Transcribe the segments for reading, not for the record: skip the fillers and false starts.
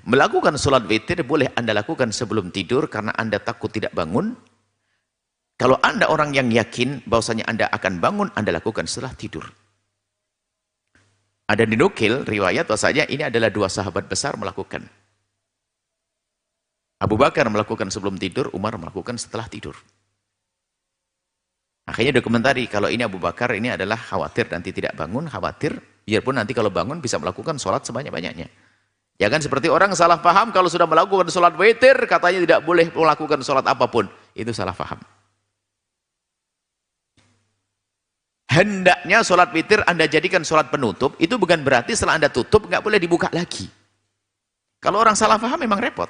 Melakukan sholat witir boleh Anda lakukan sebelum tidur karena Anda takut tidak bangun. Kalau Anda orang yang yakin bahwasanya Anda akan bangun, Anda lakukan setelah tidur. Ada dinukil riwayat bahwasanya ini adalah dua sahabat besar melakukan. Abu Bakar melakukan sebelum tidur, Umar melakukan setelah tidur. Akhirnya dokumentari kalau ini Abu Bakar ini adalah khawatir nanti tidak bangun, khawatir biarpun nanti kalau bangun bisa melakukan sholat sebanyak-banyaknya. Ya kan seperti orang salah paham kalau sudah melakukan sholat witir katanya tidak boleh melakukan sholat apapun. Itu salah paham. Hendaknya sholat witir Anda jadikan sholat penutup, itu bukan berarti setelah Anda tutup nggak boleh dibuka lagi. Kalau orang salah paham memang repot.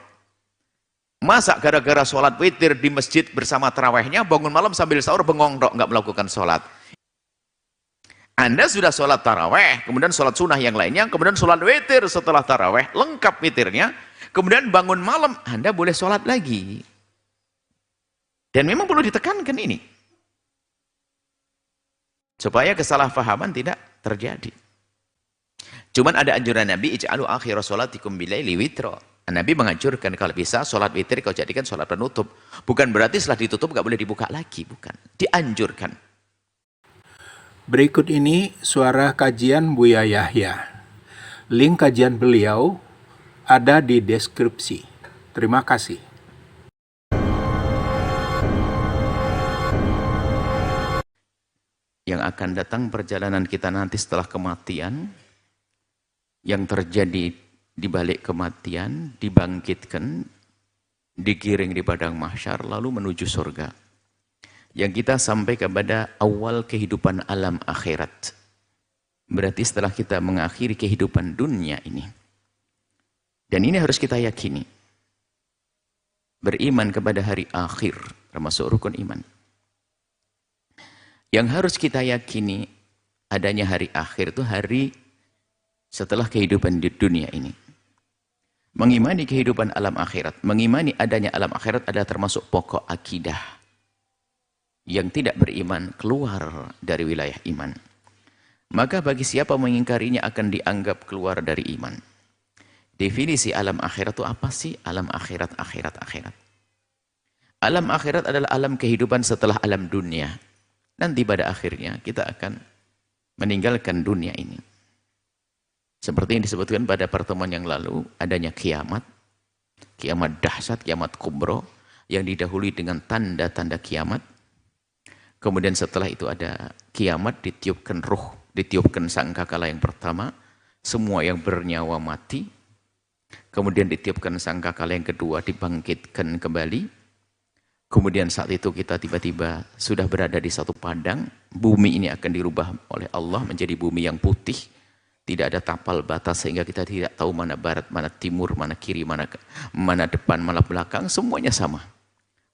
Masa gara-gara sholat witir di masjid bersama tarawehnya, bangun malam sambil sahur bengong dok, nggak melakukan sholat. Anda sudah sholat taraweh, kemudian sholat sunnah yang lainnya, kemudian sholat witir setelah taraweh, lengkap witirnya, kemudian bangun malam, Anda boleh sholat lagi. Dan memang perlu ditekankan ini. Supaya kesalahpahaman tidak terjadi. Cuman ada anjuran Nabi, ij'alu akhira sholatikum bilaili witra. Nabi menganjurkan kalau bisa sholat witir kau jadikan sholat penutup. Bukan berarti setelah ditutup nggak boleh dibuka lagi, bukan. Dianjurkan. Berikut ini suara kajian Buya Yahya. Link kajian beliau ada di deskripsi. Terima kasih. Yang akan datang perjalanan kita nanti setelah kematian, yang terjadi di balik kematian, dibangkitkan, digiring di padang mahsyar, lalu menuju surga. Yang kita sampai kepada awal kehidupan alam akhirat. Berarti setelah kita mengakhiri kehidupan dunia ini. Dan ini harus kita yakini. Beriman kepada hari akhir, termasuk rukun iman. Yang harus kita yakini adanya hari akhir itu hari setelah kehidupan di dunia ini. Mengimani kehidupan alam akhirat, mengimani adanya alam akhirat adalah termasuk pokok akidah. Yang tidak beriman keluar dari wilayah iman. Maka bagi siapa mengingkarinya akan dianggap keluar dari iman. Definisi alam akhirat itu apa sih? Alam akhirat, akhirat. Alam akhirat adalah alam kehidupan setelah alam dunia. Nanti pada akhirnya kita akan meninggalkan dunia ini. Seperti yang disebutkan pada pertemuan yang lalu, adanya kiamat. Kiamat dahsyat, kiamat kubro, yang didahului dengan tanda-tanda kiamat. Kemudian setelah itu ada kiamat, ditiupkan ruh, ditiupkan sangkakala yang pertama, semua yang bernyawa mati. Kemudian ditiupkan sangkakala yang kedua, dibangkitkan kembali. Kemudian saat itu kita tiba-tiba sudah berada di satu padang, bumi ini akan dirubah oleh Allah menjadi bumi yang putih, tidak ada tapal batas sehingga kita tidak tahu mana barat, mana timur, mana kiri, mana depan, mana belakang, semuanya sama.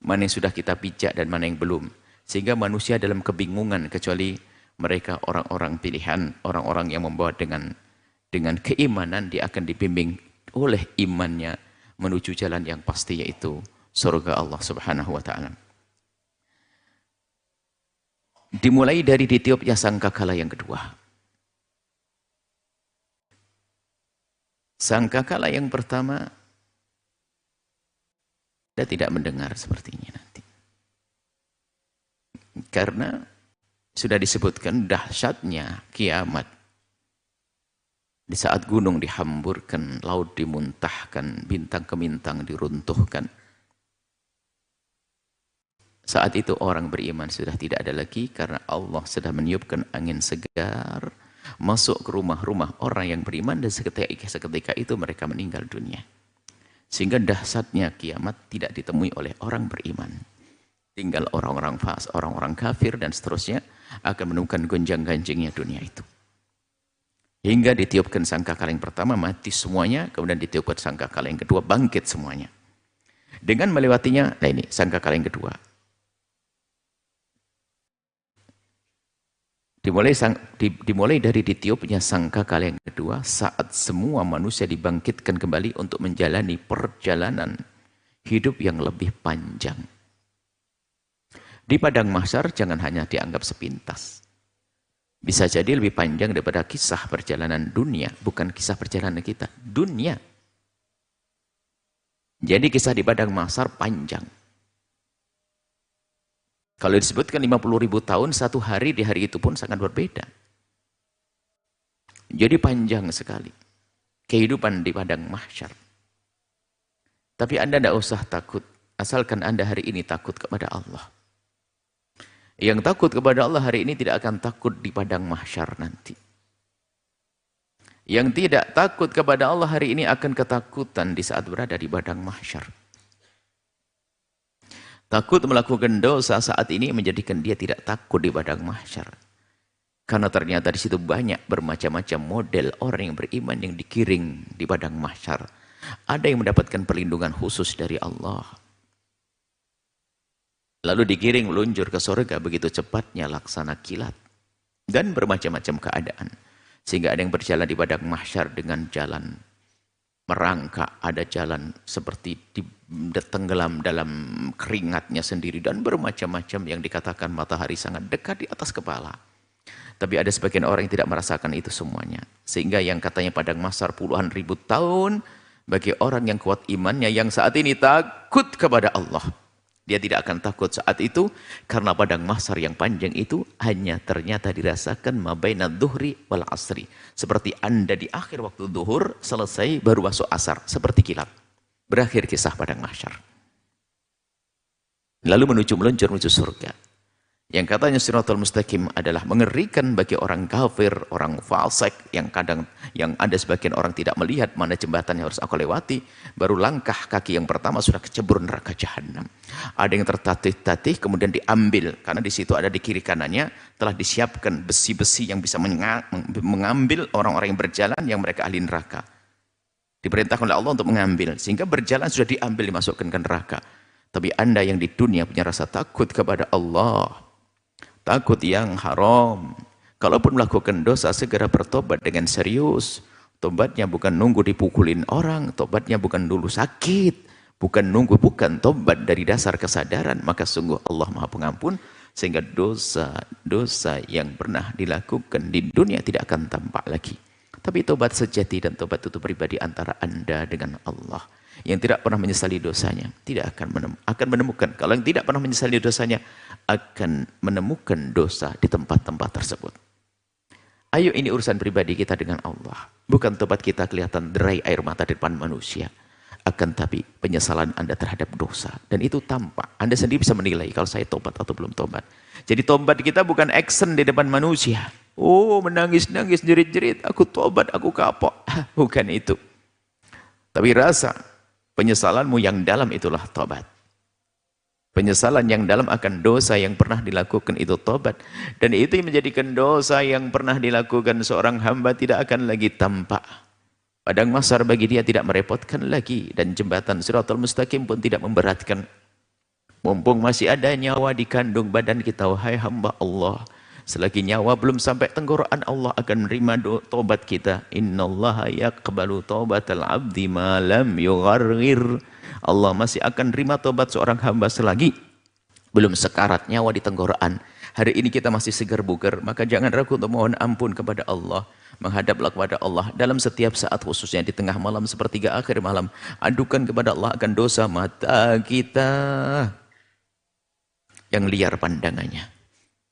Mana yang sudah kita pijak dan mana yang belum. Sehingga manusia dalam kebingungan kecuali mereka orang-orang pilihan, orang-orang yang membawa dengan keimanan, dia akan dibimbing oleh imannya menuju jalan yang pasti yaitu surga Allah Subhanahu wa ta'ala. Dimulai dari ditiupnya sangkakala yang kedua. Sangkakala yang pertama, kita tidak mendengar sepertinya nanti. Karena sudah disebutkan dahsyatnya kiamat. Di saat gunung dihamburkan, laut dimuntahkan, bintang ke bintang diruntuhkan. Saat itu orang beriman sudah tidak ada lagi karena Allah sudah meniupkan angin segar masuk ke rumah-rumah orang yang beriman dan seketika itu mereka meninggal dunia. Sehingga dahsyatnya kiamat tidak ditemui oleh orang beriman. Tinggal orang-orang fas, orang-orang kafir dan seterusnya akan menemukan gonjang-ganjingnya dunia itu. Hingga ditiupkan sangkakala yang pertama mati semuanya, kemudian ditiupkan sangkakala yang kedua bangkit semuanya. Dengan melewatinya, nah ini sangkakala yang kedua. Dimulai dari ditiupnya sangkakala yang kedua saat semua manusia dibangkitkan kembali untuk menjalani perjalanan hidup yang lebih panjang. Di padang mahsyar jangan hanya dianggap sepintas. Bisa jadi lebih panjang daripada kisah perjalanan dunia, bukan kisah perjalanan kita, dunia. Jadi kisah di padang mahsyar panjang. Kalau disebutkan 50.000 tahun, satu hari di hari itu pun sangat berbeda. Jadi panjang sekali kehidupan di padang mahsyar. Tapi Anda tidak usah takut, asalkan Anda hari ini takut kepada Allah. Yang takut kepada Allah hari ini tidak akan takut di padang mahsyar nanti. Yang tidak takut kepada Allah hari ini akan ketakutan di saat berada di padang mahsyar. Takut melakukan dosa saat ini menjadikan dia tidak takut di padang mahsyar. Karena ternyata di situ banyak bermacam-macam model orang yang beriman yang dikiring di padang mahsyar. Ada yang mendapatkan perlindungan khusus dari Allah. Lalu dikiring meluncur ke surga begitu cepatnya laksana kilat. Dan bermacam-macam keadaan. Sehingga ada yang berjalan di padang mahsyar dengan jalan merangkak, ada jalan seperti tenggelam dalam keringatnya sendiri, dan bermacam-macam yang dikatakan matahari sangat dekat di atas kepala. Tapi ada sebagian orang yang tidak merasakan itu semuanya. Sehingga yang katanya padang mahsyar puluhan ribu tahun, bagi orang yang kuat imannya, yang saat ini takut kepada Allah. Dia tidak akan takut saat itu, karena padang mahsyar yang panjang itu hanya ternyata dirasakan mabaina dhuhri wal asri. Seperti Anda di akhir waktu zuhur, selesai baru masuk asar. Seperti kilat. Berakhir kisah padang mahsyar. Lalu meluncur surga. Yang katanya siratal mustaqim adalah mengerikan bagi orang kafir, orang fasik, yang kadang yang ada sebagian orang tidak melihat mana jembatan yang harus aku lewati, baru langkah kaki yang pertama sudah kecebur neraka jahanam. Ada yang tertatih-tatih kemudian diambil, karena di situ ada di kiri kanannya telah disiapkan besi-besi yang bisa mengambil orang-orang yang berjalan yang mereka ahli neraka. Diperintahkan oleh Allah untuk mengambil, sehingga berjalan sudah diambil dimasukkan ke neraka. Tapi Anda yang di dunia punya rasa takut kepada Allah, takut yang haram. Kalaupun melakukan dosa, segera bertobat dengan serius. Tobatnya bukan nunggu dipukulin orang, tobatnya bukan dulu sakit, bukan tobat dari dasar kesadaran. Maka sungguh Allah Maha Pengampun, sehingga dosa-dosa yang pernah dilakukan di dunia tidak akan tampak lagi. Tapi tobat sejati dan tobat itu pribadi antara Anda dengan Allah. Yang tidak pernah menyesali dosanya tidak akan menemukan. Kalau yang tidak pernah menyesali dosanya akan menemukan dosa di tempat-tempat tersebut. Ayo, ini urusan pribadi kita dengan Allah. Bukan tobat kita kelihatan derai air mata di depan manusia. Akan tapi penyesalan Anda terhadap dosa. Dan itu tampak. Anda sendiri bisa menilai kalau saya tobat atau belum tobat. Jadi tobat kita bukan action di depan manusia. Oh, menangis-nangis, jerit-jerit. Aku tobat, aku kapok. Bukan itu. Tapi rasa penyesalanmu yang dalam itulah tobat. Penyesalan yang dalam akan dosa yang pernah dilakukan itu tobat. Dan itu yang menjadikan dosa yang pernah dilakukan seorang hamba tidak akan lagi tampak. Padang mahsyar bagi dia tidak merepotkan lagi. Dan jembatan Siratal Mustaqim pun tidak memberatkan. Mumpung masih ada nyawa di kandung badan kita, wahai hamba Allah. Selagi nyawa belum sampai tenggorokan, Allah akan menerima tobat kita. Innallaha yaqbalu taubatal abdi ma lam yughargir. Allah masih akan terima tobat seorang hamba selagi belum sekarat nyawa di tenggorokan. Hari ini kita masih segar bugar, maka jangan ragu untuk mohon ampun kepada Allah. Menghadaplah kepada Allah dalam setiap saat, khususnya di tengah malam, sepertiga akhir malam. Adukan kepada Allah akan dosa mata kita yang liar pandangannya.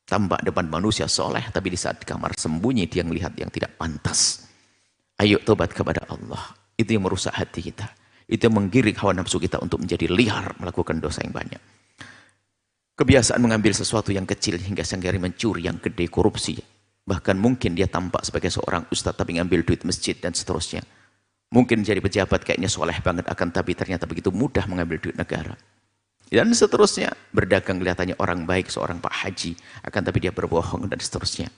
Tampak depan manusia soleh, tapi di saat di kamar sembunyi dia melihat yang tidak pantas. Ayo tobat kepada Allah. Itu yang merusak hati kita. Itu yang menggiring hawa nafsu kita untuk menjadi liar, melakukan dosa yang banyak. Kebiasaan mengambil sesuatu yang kecil hingga sehari mencuri, yang gede, korupsi. Bahkan mungkin dia tampak sebagai seorang ustadz tapi ngambil duit masjid dan seterusnya. Mungkin jadi pejabat kayaknya soleh banget, akan tapi ternyata begitu mudah mengambil duit negara. Dan seterusnya, berdagang kelihatannya orang baik, seorang Pak Haji, akan tapi dia berbohong dan seterusnya.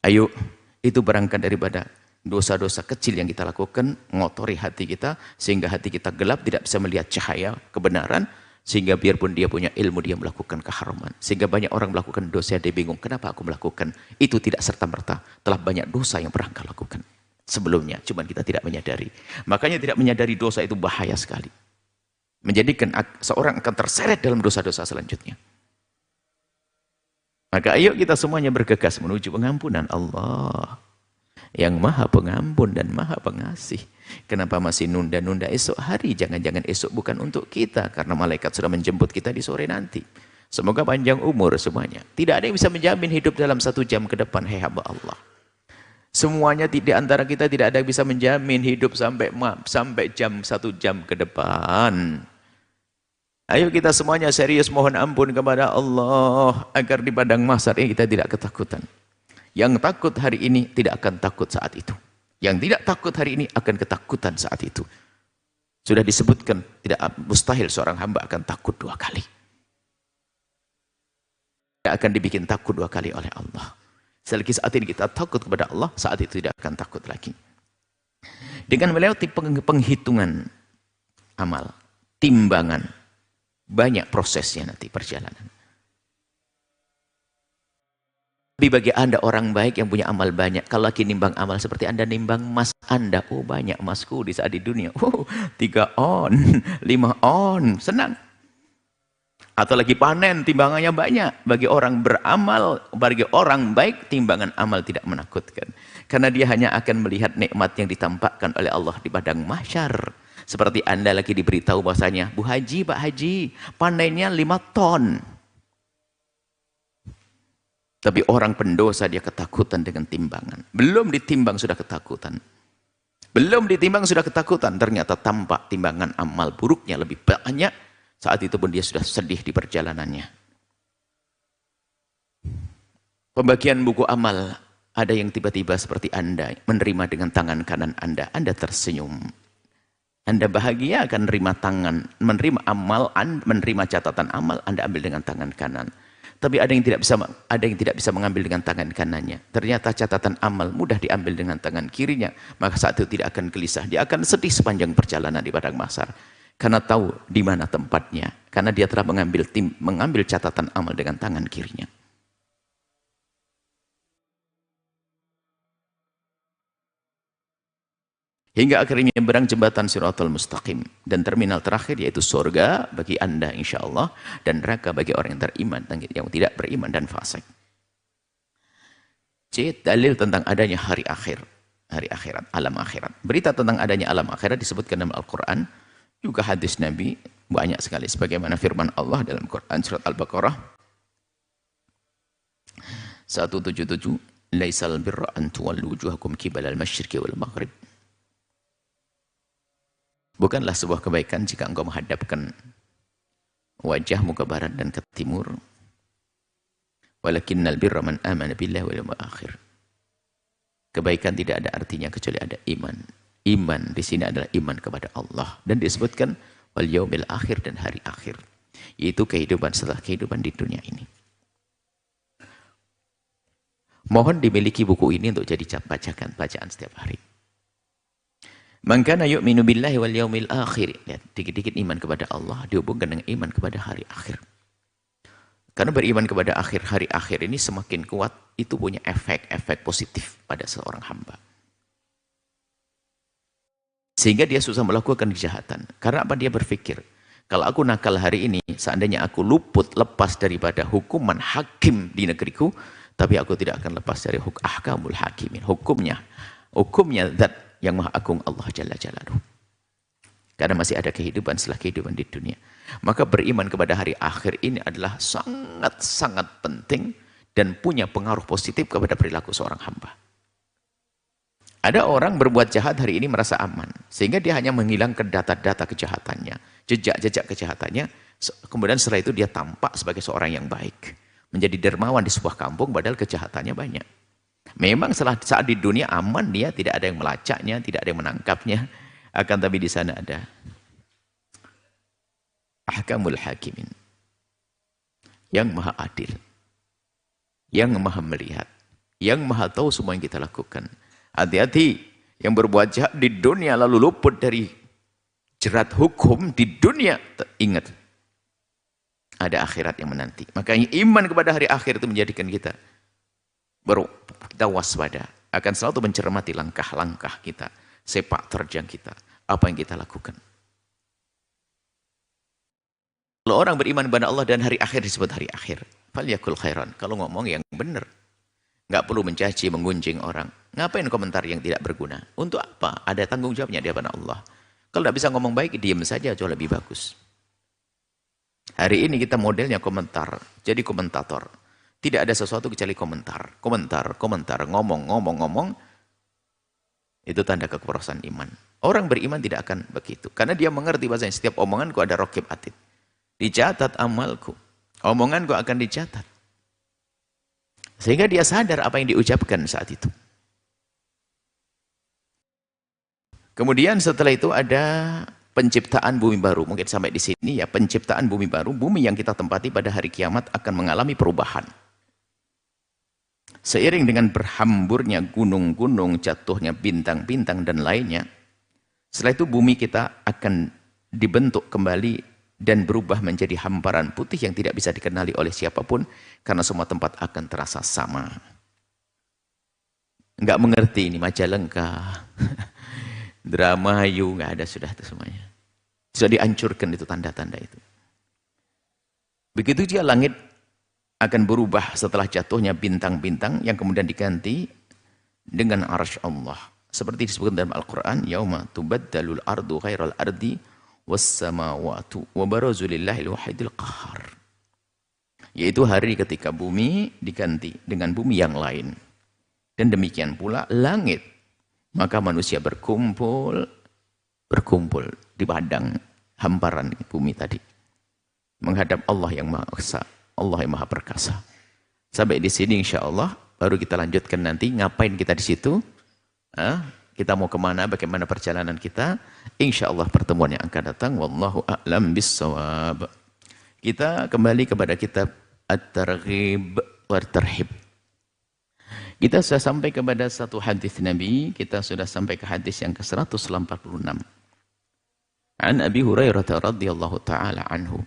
Ayo, itu berangkat daripada dosa-dosa kecil yang kita lakukan, ngotori hati kita, sehingga hati kita gelap, tidak bisa melihat cahaya kebenaran, sehingga biarpun dia punya ilmu, dia melakukan keharaman. Sehingga banyak orang melakukan dosa, dia bingung, kenapa aku melakukan? Itu tidak serta-merta, telah banyak dosa yang pernah kita lakukan sebelumnya, cuma kita tidak menyadari. Makanya tidak menyadari dosa itu bahaya sekali. Menjadikan seorang akan terseret dalam dosa-dosa selanjutnya. Maka ayo kita semuanya bergegas menuju pengampunan Allah. yang maha pengampun dan maha pengasih. Kenapa masih nunda-nunda esok hari? Jangan-jangan esok bukan untuk kita, karena malaikat sudah menjemput kita di sore nanti. Semoga panjang umur semuanya. Tidak ada yang bisa menjamin hidup dalam 1 jam ke depan, hai hamba Allah. Semuanya di antara kita tidak ada yang bisa menjamin hidup sampai jam 1 jam ke depan. Ayo kita semuanya serius mohon ampun kepada Allah agar di padang mahsyar ini kita tidak ketakutan. Yang takut hari ini tidak akan takut saat itu. Yang tidak takut hari ini akan ketakutan saat itu. Sudah disebutkan tidak mustahil seorang hamba akan takut 2 kali. Tidak akan dibikin takut 2 kali oleh Allah. Selagi saat ini kita takut kepada Allah, saat itu tidak akan takut lagi. Dengan melewati penghitungan amal, timbangan, banyak prosesnya nanti perjalanan. Tapi bagi Anda orang baik yang punya amal banyak, kalau lagi nimbang amal seperti Anda nimbang emas Anda, oh banyak emasku di saat di dunia, 3 on, 5 on, senang. Atau lagi panen, timbangannya banyak. Bagi orang beramal, bagi orang baik, timbangan amal tidak menakutkan. Karena dia hanya akan melihat nikmat yang ditampakkan oleh Allah di padang mahsyar. Seperti Anda lagi diberitahu bahwasanya, Bu Haji, Pak Haji, panennya 5 ton. Tapi orang pendosa dia ketakutan dengan timbangan. Belum ditimbang sudah ketakutan. Belum ditimbang sudah ketakutan. Ternyata tampak timbangan amal buruknya lebih banyak. Saat itu pun dia sudah sedih di perjalanannya. Pembagian buku amal, ada yang tiba-tiba seperti Anda, menerima dengan tangan kanan Anda tersenyum. Anda bahagia akan menerima amal, menerima catatan amal, Anda ambil dengan tangan kanan. Tapi ada yang tidak bisa mengambil dengan tangan kanannya. Ternyata catatan amal mudah diambil dengan tangan kirinya, maka saat itu tidak akan gelisah, dia akan sedih sepanjang perjalanan di padang mahsyar. Karena tahu di mana tempatnya. Karena dia telah mengambil catatan amal dengan tangan kirinya. Hingga akhirnya menyeberang jembatan Siratal Mustaqim. Dan terminal terakhir yaitu surga bagi Anda insya Allah. Dan neraka bagi orang yang beriman, yang tidak beriman dan fasik. C. Dalil tentang adanya hari akhir. Hari akhirat, alam akhirat. Berita tentang adanya alam akhirat disebutkan dalam Al-Quran. Juga hadis Nabi banyak sekali. Sebagaimana firman Allah dalam Quran surat Al-Baqarah 177. Laisal birra an tuwallu wujuhakum qibalal masyriqi wal maghrib. Bukanlah sebuah kebaikan jika engkau menghadapkan wajahmu ke barat dan ke timur. Walakinnal birra man amana billahi wal yawmil akhir. Kebaikan tidak ada artinya kecuali ada iman. Iman di sini adalah iman kepada Allah dan disebutkan wal yaumil akhir dan hari akhir. Yaitu kehidupan setelah kehidupan di dunia ini. Mohon dimiliki buku ini untuk jadi bacaan setiap hari. Man kana yu'minu billahi wal yaumil akhir. Lihat, dikit-dikit iman kepada Allah dihubungkan dengan iman kepada hari akhir. Karena beriman kepada hari akhir ini semakin kuat, itu punya efek positif pada seorang hamba. Sehingga dia susah melakukan kejahatan. Karena apa? Dia berpikir, kalau aku nakal hari ini, seandainya aku lepas daripada hukuman hakim di negeriku, tapi aku tidak akan lepas dari ahkamul hakimin. Hukumnya zat yang maha agung Allah Jalla Jalaluhu. Karena masih ada kehidupan setelah kehidupan di dunia. Maka beriman kepada hari akhir ini adalah sangat-sangat penting dan punya pengaruh positif kepada perilaku seorang hamba. Ada orang berbuat jahat hari ini merasa aman. Sehingga dia hanya menghilangkan data-data kejahatannya. Jejak-jejak kejahatannya. Kemudian setelah itu dia tampak sebagai seorang yang baik. Menjadi dermawan di sebuah kampung padahal kejahatannya banyak. Memang saat di dunia aman, dia tidak ada yang melacaknya, tidak ada yang menangkapnya. Akan tapi di sana ada ahkamul hakimin. Yang maha adil. Yang maha melihat. Yang maha tahu semua yang kita lakukan. Hati-hati yang berbuat jahat di dunia lalu luput dari jerat hukum di dunia. Ingat, ada akhirat yang menanti. Makanya iman kepada hari akhir itu menjadikan kita waspada. Akan selalu mencermati langkah-langkah kita, sepak terjang kita, apa yang kita lakukan. Kalau orang beriman kepada Allah dan hari akhir disebut hari akhir, falyakul khairan. Kalau ngomong yang benar, nggak perlu mencaci, menggunjing orang. Ngapain komentar yang tidak berguna? Untuk apa? Ada tanggung jawabnya di hadapan Allah. Kalau tidak bisa ngomong baik, diam saja jauh lebih bagus. Hari ini kita modelnya komentar, jadi komentator. Tidak ada sesuatu kecuali komentar. Komentar, ngomong. Itu tanda kekuasaan iman. Orang beriman tidak akan begitu. Karena dia mengerti bahasanya setiap omonganku ada raqib atid. Dicatat amalku. Omonganku akan dicatat. Sehingga dia sadar apa yang diucapkan saat itu. Kemudian setelah itu ada penciptaan bumi baru. Mungkin sampai di sini ya, penciptaan bumi baru. Bumi yang kita tempati pada hari kiamat akan mengalami perubahan. Seiring dengan berhamburnya gunung-gunung, jatuhnya bintang-bintang dan lainnya, setelah itu bumi kita akan dibentuk kembali dan berubah menjadi hamparan putih yang tidak bisa dikenali oleh siapapun karena semua tempat akan terasa sama. Enggak mengerti ini Majalengka, Indramayu, enggak ada sudah itu semuanya. Sudah dihancurkan itu tanda-tanda itu. Begitu dia langit akan berubah setelah jatuhnya bintang-bintang yang kemudian diganti dengan arsy Allah. Seperti disebutkan dalam Al-Quran, yauma tubaddalul ardu ghairal ardi wassamawatu wa barazu lillahil wahidil qahar. Yaitu hari ketika bumi diganti dengan bumi yang lain. Dan demikian pula langit. Maka manusia berkumpul di padang hamparan bumi tadi. Menghadap Allah yang Maha Esa, Allah yang Maha Perkasa. Sampai di sini insya Allah, baru kita lanjutkan nanti ngapain kita di situ. Kita mau kemana, bagaimana perjalanan kita. Insya Allah pertemuan yang akan datang. Wallahu a'lam bissawab. Kita kembali kepada kitab At-Targhib wa At-Tarhib. Kita sudah sampai kepada satu hadis Nabi. Kita sudah sampai ke hadis yang ke-146. An Abi Hurairah radhiyallahu ta'ala anhu.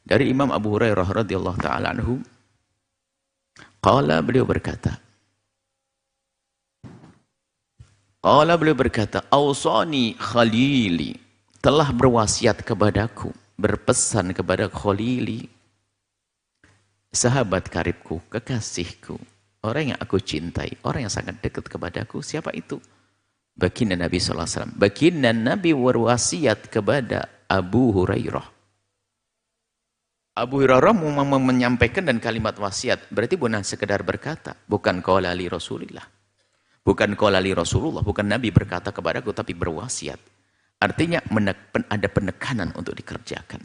Dari Imam Abu Hurairah radhiyallahu ta'ala anhu. Beliau berkata, Ausani Khalili, telah berwasiat kepadaku, berpesan kepada Khalili, sahabat karibku, kekasihku, orang yang aku cintai, orang yang sangat dekat kepadaku. Siapa itu? Baginda Nabi SAW. Baginda Nabi berwasiat kepada Abu Hurairah. Abu Hurairah menyampaikan dan kalimat wasiat, berarti bukan sekedar berkata, bukan qala li Rasulillah. Bukan qala li Rasulullah, bukan Nabi berkata kepadaku, tapi berwasiat. Artinya ada penekanan untuk dikerjakan.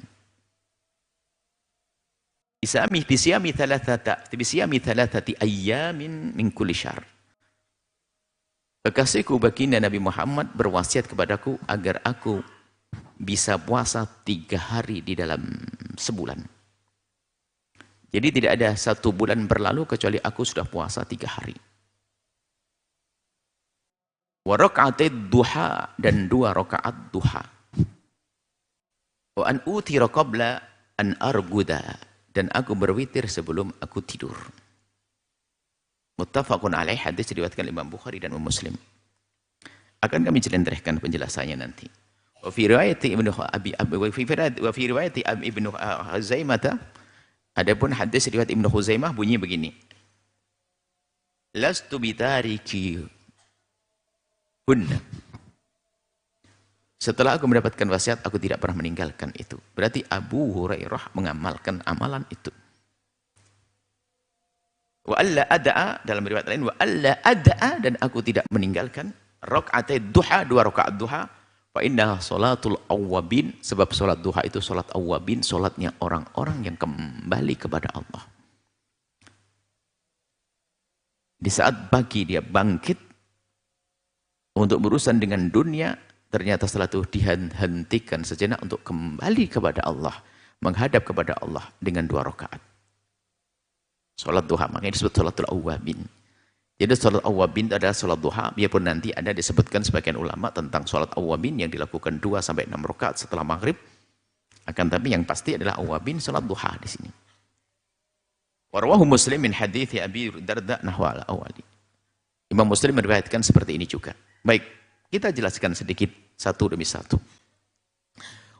Bisiyami thalathati ayyamin min kulli syahr. Kekasihku baginda Nabi Muhammad berwasiat kepadaku agar aku bisa puasa 3 hari di dalam sebulan. Jadi tidak ada 1 bulan berlalu kecuali aku sudah puasa 3 hari. Wa raka'atid duha, dan 2 rakaat duha. Wa an utira qabla an arguda, dan aku berwitir sebelum aku tidur. Muttafaqun alaih, hadis diriwayatkan Imam Bukhari dan Muslim. Akan kami jelentrehkan penjelasannya nanti. Wa fi riwayati Ibnu Huzaimah, adapun hadis riwayat Ibnu Huzaimah bunyi begini. Lastu bitariki hunna. Setelah aku mendapatkan wasiat, aku tidak pernah meninggalkan itu. Berarti Abu Hurairah mengamalkan amalan itu. Wa alla ad'a, dalam riwayat lain, wa alla ad'a, dan aku tidak meninggalkan raka'atid duha, 2 rakaat duha. Fa innaha salatul awwabin, sebab salat duha itu salat awwabin, salatnya orang-orang yang kembali kepada Allah. Di saat pagi dia bangkit untuk berurusan dengan dunia, ternyata setelah itu dihentikan sejenak untuk kembali kepada Allah, menghadap kepada Allah dengan 2 rakaat. Salat duha, makanya disebut salatul awwabin. Jadi salat awwabin adalah salat duha, biarpun nanti ada disebutkan sebagian ulama tentang salat awwabin yang dilakukan 2 sampai 6 rakaat setelah maghrib. Akan tapi yang pasti adalah awwabin salat duha di sini. Warwahu Muslim min hadithi Abi Darda nahwa al-awwali. Imam Muslim meriwayatkan seperti ini juga. Baik, kita jelaskan sedikit satu demi satu.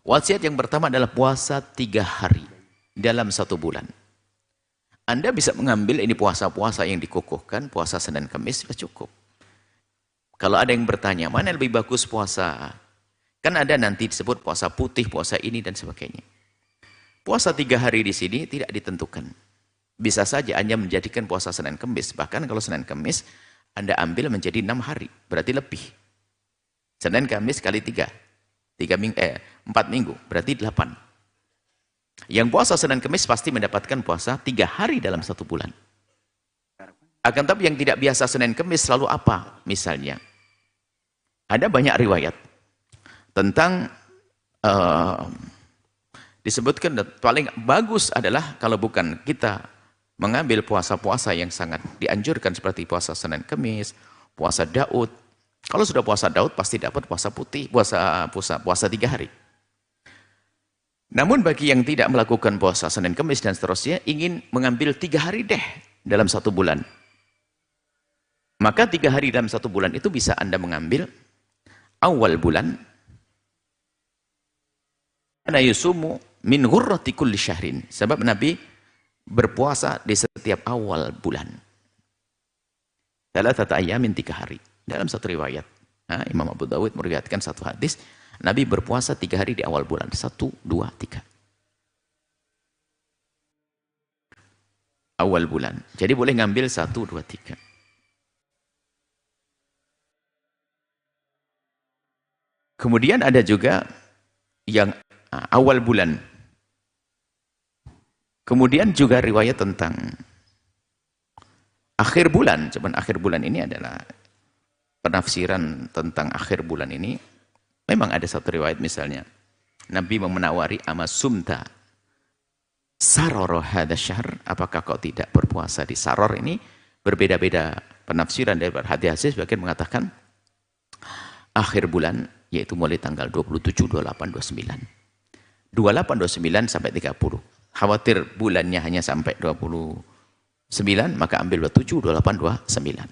Wasiat yang pertama adalah puasa 3 hari dalam 1 bulan. Anda bisa mengambil ini puasa-puasa yang dikukuhkan, puasa Senin Kamis, sudah cukup. Kalau ada yang bertanya, mana lebih bagus puasa? Kan ada nanti disebut puasa putih, puasa ini, dan sebagainya. Puasa 3 hari di sini tidak ditentukan. Bisa saja Anda menjadikan puasa Senin Kamis. Bahkan kalau Senin Kamis, Anda ambil menjadi 6 hari. Berarti lebih. Senin Kamis kali 3. 4 minggu. Berarti 8. Yang puasa Senin Kamis pasti mendapatkan puasa 3 hari dalam 1 bulan. Akan tapi yang tidak biasa Senin Kamis selalu apa? Misalnya, ada banyak riwayat tentang disebutkan paling bagus adalah kalau bukan kita mengambil puasa-puasa yang sangat dianjurkan seperti puasa Senin Kamis, puasa Daud. Kalau sudah puasa Daud pasti dapat puasa putih, puasa 3 hari. Namun bagi yang tidak melakukan puasa Senin Kamis dan seterusnya, ingin mengambil 3 hari deh dalam 1 bulan. Maka 3 hari dalam 1 bulan itu bisa Anda mengambil awal bulan. Ana yusumu min ghurrati kulli syahrin. Sebab Nabi berpuasa di setiap awal bulan. Thalathata ayyamin 3 hari. Dalam satu riwayat. Imam Abu Dawud meriwayatkan satu hadis. Nabi berpuasa 3 hari di awal bulan. 1, 2, 3. Awal bulan. Jadi boleh ngambil 1, 2, 3. Kemudian ada juga yang awal bulan. Kemudian juga riwayat tentang akhir bulan. Cuman akhir bulan ini adalah penafsiran tentang akhir bulan ini. Memang ada satu riwayat misalnya. Nabi menawari ama sumta saroro hadha syahr. Apakah kau tidak berpuasa di saror ini? Berbeda-beda penafsiran dari hadis. Sebagian mengatakan akhir bulan, yaitu mulai tanggal 27, 28, 29. 28, 29 sampai 30. Khawatir bulannya hanya sampai 29, maka ambil 27, 28, 29.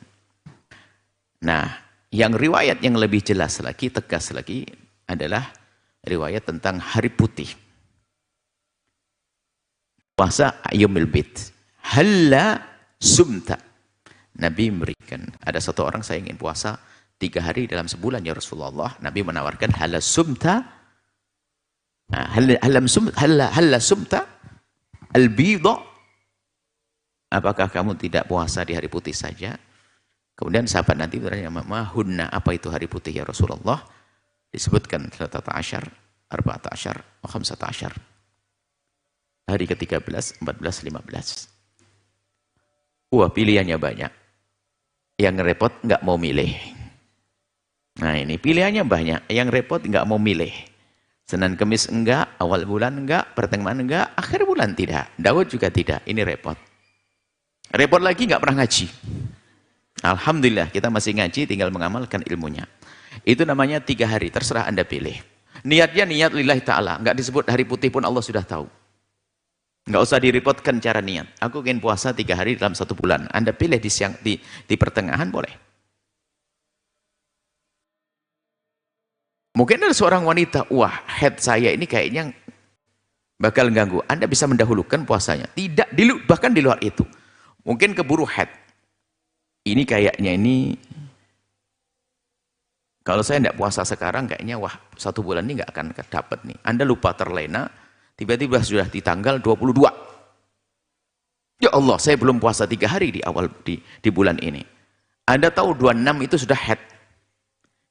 Nah, yang riwayat yang lebih jelas lagi, tegas lagi, adalah riwayat tentang hari putih. Puasa Ayyamul Bid. Halla sumta. Nabi memberikan, ada satu orang saya ingin puasa 3 hari dalam sebulan ya Rasulullah. Nabi menawarkan halla sumta. Halla sumta al-bidha. Apakah kamu tidak puasa di hari putih saja? Kemudian sahabat nanti bertanya, mahunna, apa itu hari putih ya Rasulullah? Disebutkan 13, 14, 15. Hari ke-13, 14, 15. Wah, pilihannya banyak. Yang repot nggak mau milih. Nah ini pilihannya banyak. Yang repot nggak mau milih. Senin Kamis enggak, awal bulan enggak, pertengahan enggak, akhir bulan tidak. Daud juga tidak. Ini repot. Repot lagi nggak pernah ngaji. Alhamdulillah kita masih ngaji, tinggal mengamalkan ilmunya. Itu namanya 3 hari, terserah Anda pilih. Niatnya niat lillahi ta'ala, nggak disebut hari putih pun Allah sudah tahu. Nggak usah direpotkan cara niat. Aku ingin puasa 3 hari dalam 1 bulan. Anda pilih di pertengahan boleh. Mungkin ada seorang wanita, wah head saya ini kayaknya bakal ganggu. Anda bisa mendahulukan puasanya. Tidak, bahkan di luar itu. Mungkin keburu head. Ini kayaknya ini, kalau saya tidak puasa sekarang kayaknya wah 1 bulan ini nggak akan dapat nih. Anda lupa terlena, tiba-tiba sudah di tanggal 22. Ya Allah, saya belum puasa 3 hari di bulan ini. Anda tahu 26 itu sudah head.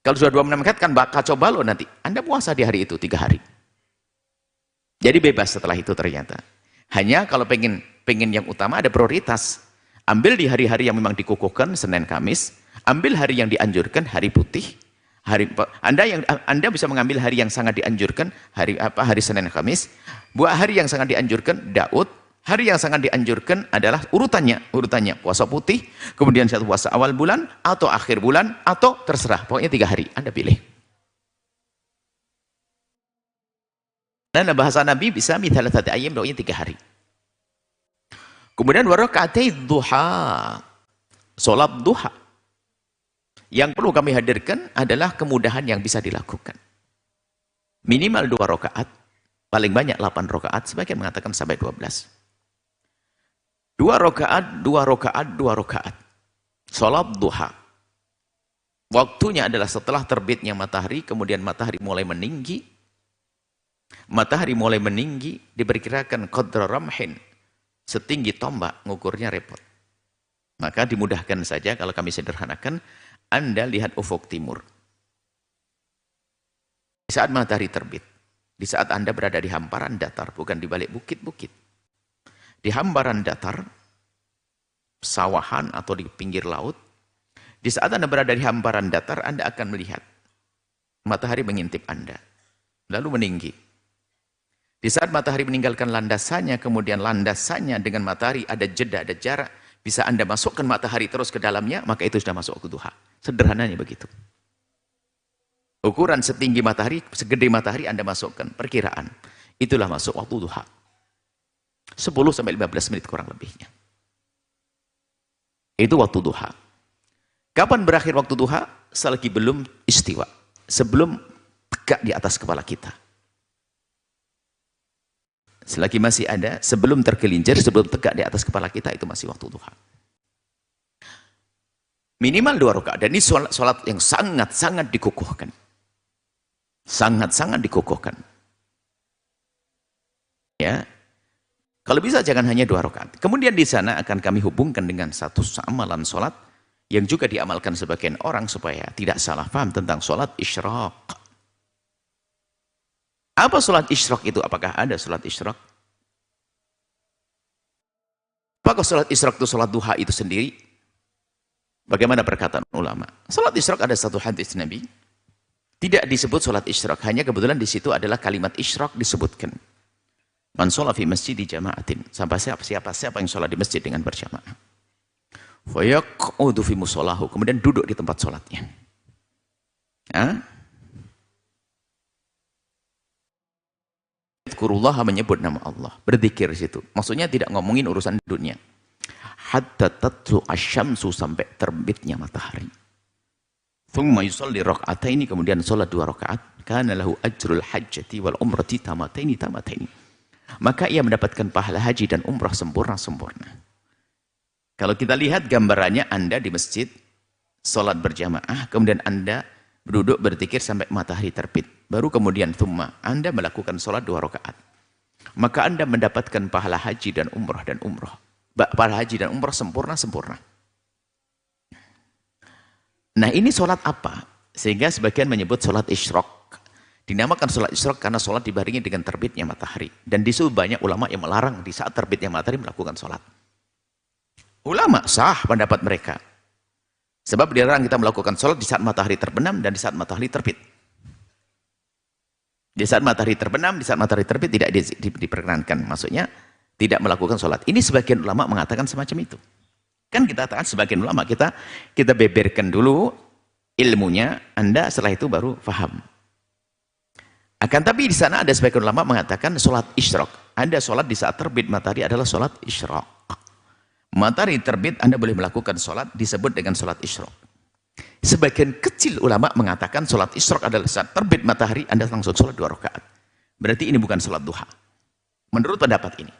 Kalau sudah 26 head kan kacau balau nanti. Anda puasa di hari itu 3 hari. Jadi bebas setelah itu ternyata. Hanya kalau pengen yang utama ada prioritas. Ambil di hari-hari yang memang dikukuhkan, Senin Kamis. Ambil hari yang dianjurkan, hari putih. Anda bisa mengambil hari yang sangat dianjurkan, hari Senin Kamis. Buat hari yang sangat dianjurkan, Daud. Hari yang sangat dianjurkan adalah urutannya puasa putih, kemudian satu puasa awal bulan, atau akhir bulan, atau terserah. Pokoknya 3 hari, Anda pilih. Dan bahasa Nabi bisa mithalat hati ayam, pokoknya 3 hari. Kemudian warakatai duha, sholat duha. Yang perlu kami hadirkan adalah kemudahan yang bisa dilakukan. Minimal 2 rakaat, paling banyak 8 rakaat, sebagian mengatakan sampai 12. 2 rakaat, 2 rakaat, 2 rakaat. Salat duha. Waktunya adalah setelah terbitnya matahari, kemudian matahari mulai meninggi. Matahari mulai meninggi, diperkirakan qadra ramhin, setinggi tombak, ngukurnya repot. Maka dimudahkan saja kalau kami sederhanakan, Anda lihat ufuk timur. Di saat matahari terbit, di saat Anda berada di hamparan datar, bukan di balik bukit-bukit. Di hamparan datar, sawahan atau di pinggir laut, di saat Anda berada di hamparan datar, Anda akan melihat matahari mengintip Anda, lalu meninggi. Di saat matahari meninggalkan landasannya, kemudian landasannya dengan matahari ada jeda, ada jarak, bisa Anda masukkan matahari terus ke dalamnya, maka itu sudah masuk waktu duha. Sederhananya begitu. Ukuran setinggi matahari, segede matahari Anda masukkan, perkiraan. Itulah masuk waktu duha. 10-15 menit kurang lebihnya. Itu waktu duha. Kapan berakhir waktu duha? Selagi belum istiwa. Sebelum tegak di atas kepala kita. Selagi masih ada, sebelum tergelincir, sebelum tegak di atas kepala kita, itu masih waktu duha. Minimal 2 rakaat. Dan ini sholat yang sangat-sangat dikukuhkan. Sangat-sangat dikukuhkan. Ya. Kalau bisa jangan hanya 2 rakaat. Kemudian di sana akan kami hubungkan dengan satu amalan sholat yang juga diamalkan sebagian orang supaya tidak salah paham tentang sholat isyraq. Apa sholat isyraq itu? Apakah ada sholat isyraq? Apakah sholat isyraq itu sholat duha itu sendiri? Bagaimana perkataan ulama? Sholat isyraq ada satu hadis Nabi. Tidak disebut sholat isyraq. Hanya kebetulan di situ adalah kalimat isyraq disebutkan. Man sholat fi masjid di jama'atin. Sampai siapa yang sholat di masjid dengan berjamaah. Fayaqudu fi musolahu, kemudian duduk di tempat sholatnya. Dzkurullah, menyebut nama Allah, berzikir di situ. Maksudnya tidak ngomongin urusan dunia. Hatta tatlu asyamsu, sampai terbitnya matahari. Thumma yusalli raka'ataini, kemudian salat 2 rakaat. Kana lahu ajrul hajjati wal umrati tamataini. Maka ia mendapatkan pahala haji dan umrah sempurna. Kalau kita lihat gambarannya, Anda di masjid, sholat berjamaah, kemudian Anda duduk berzikir sampai matahari terbit. Baru kemudian thumma, Anda melakukan sholat 2 rakaat. Maka Anda mendapatkan pahala haji dan umrah. Pahala haji dan umrah sempurna. Nah ini sholat apa? Sehingga sebagian menyebut sholat isyraq. Dinamakan sholat isyraq karena sholat dibarengi dengan terbitnya matahari. Dan di situ banyak ulama yang melarang di saat terbitnya matahari melakukan sholat. Ulama sah pendapat mereka. Sebab dilarang kita melakukan sholat di saat matahari terbenam dan di saat matahari terbit. Di saat matahari terbenam, di saat matahari terbit tidak diperkenankan. Maksudnya tidak melakukan sholat. Ini sebagian ulama mengatakan semacam itu. Kan kita katakan sebagian ulama kita beberkan dulu ilmunya, Anda setelah itu baru faham. Akan tapi di sana ada sebagian ulama mengatakan sholat isyraq. Anda sholat di saat terbit matahari adalah sholat isyraq. Matahari terbit, Anda boleh melakukan sholat, disebut dengan sholat isyraq. Sebagian kecil ulama mengatakan sholat isyraq adalah saat terbit matahari, Anda langsung sholat 2 rakaat. Berarti ini bukan sholat duha. Menurut pendapat ini.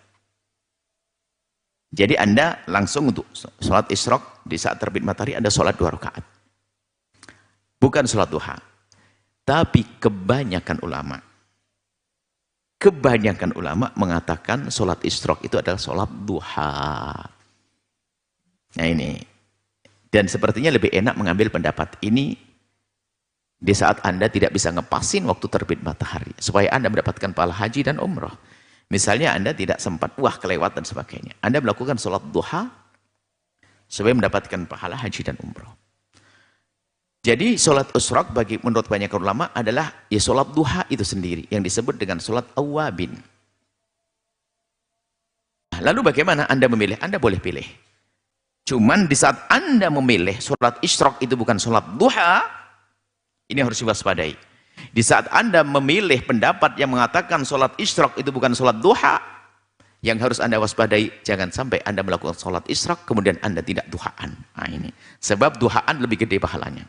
Jadi Anda langsung untuk sholat isyraq, di saat terbit matahari, Anda sholat 2 rakaat. Bukan sholat duha. Tapi kebanyakan ulama mengatakan sholat isyraq itu adalah sholat duha. Nah ini, dan sepertinya lebih enak mengambil pendapat ini di saat Anda tidak bisa ngepasin waktu terbit matahari, supaya Anda mendapatkan pahala haji dan umrah. Misalnya Anda tidak sempat, kelewat dan sebagainya. Anda melakukan sholat duha supaya mendapatkan pahala haji dan umrah. Jadi sholat isyraq menurut banyak ulama adalah ya sholat duha itu sendiri, yang disebut dengan sholat awabin. Lalu bagaimana Anda memilih? Anda boleh pilih. Cuman di saat Anda memilih sholat isyraq itu bukan sholat duha, ini harus diwaspadai. Di saat Anda memilih pendapat yang mengatakan sholat isyraq itu bukan sholat duha, yang harus Anda waspadai, jangan sampai Anda melakukan sholat isyraq, kemudian Anda tidak duhaan. Nah ini, sebab duhaan lebih gede pahalanya.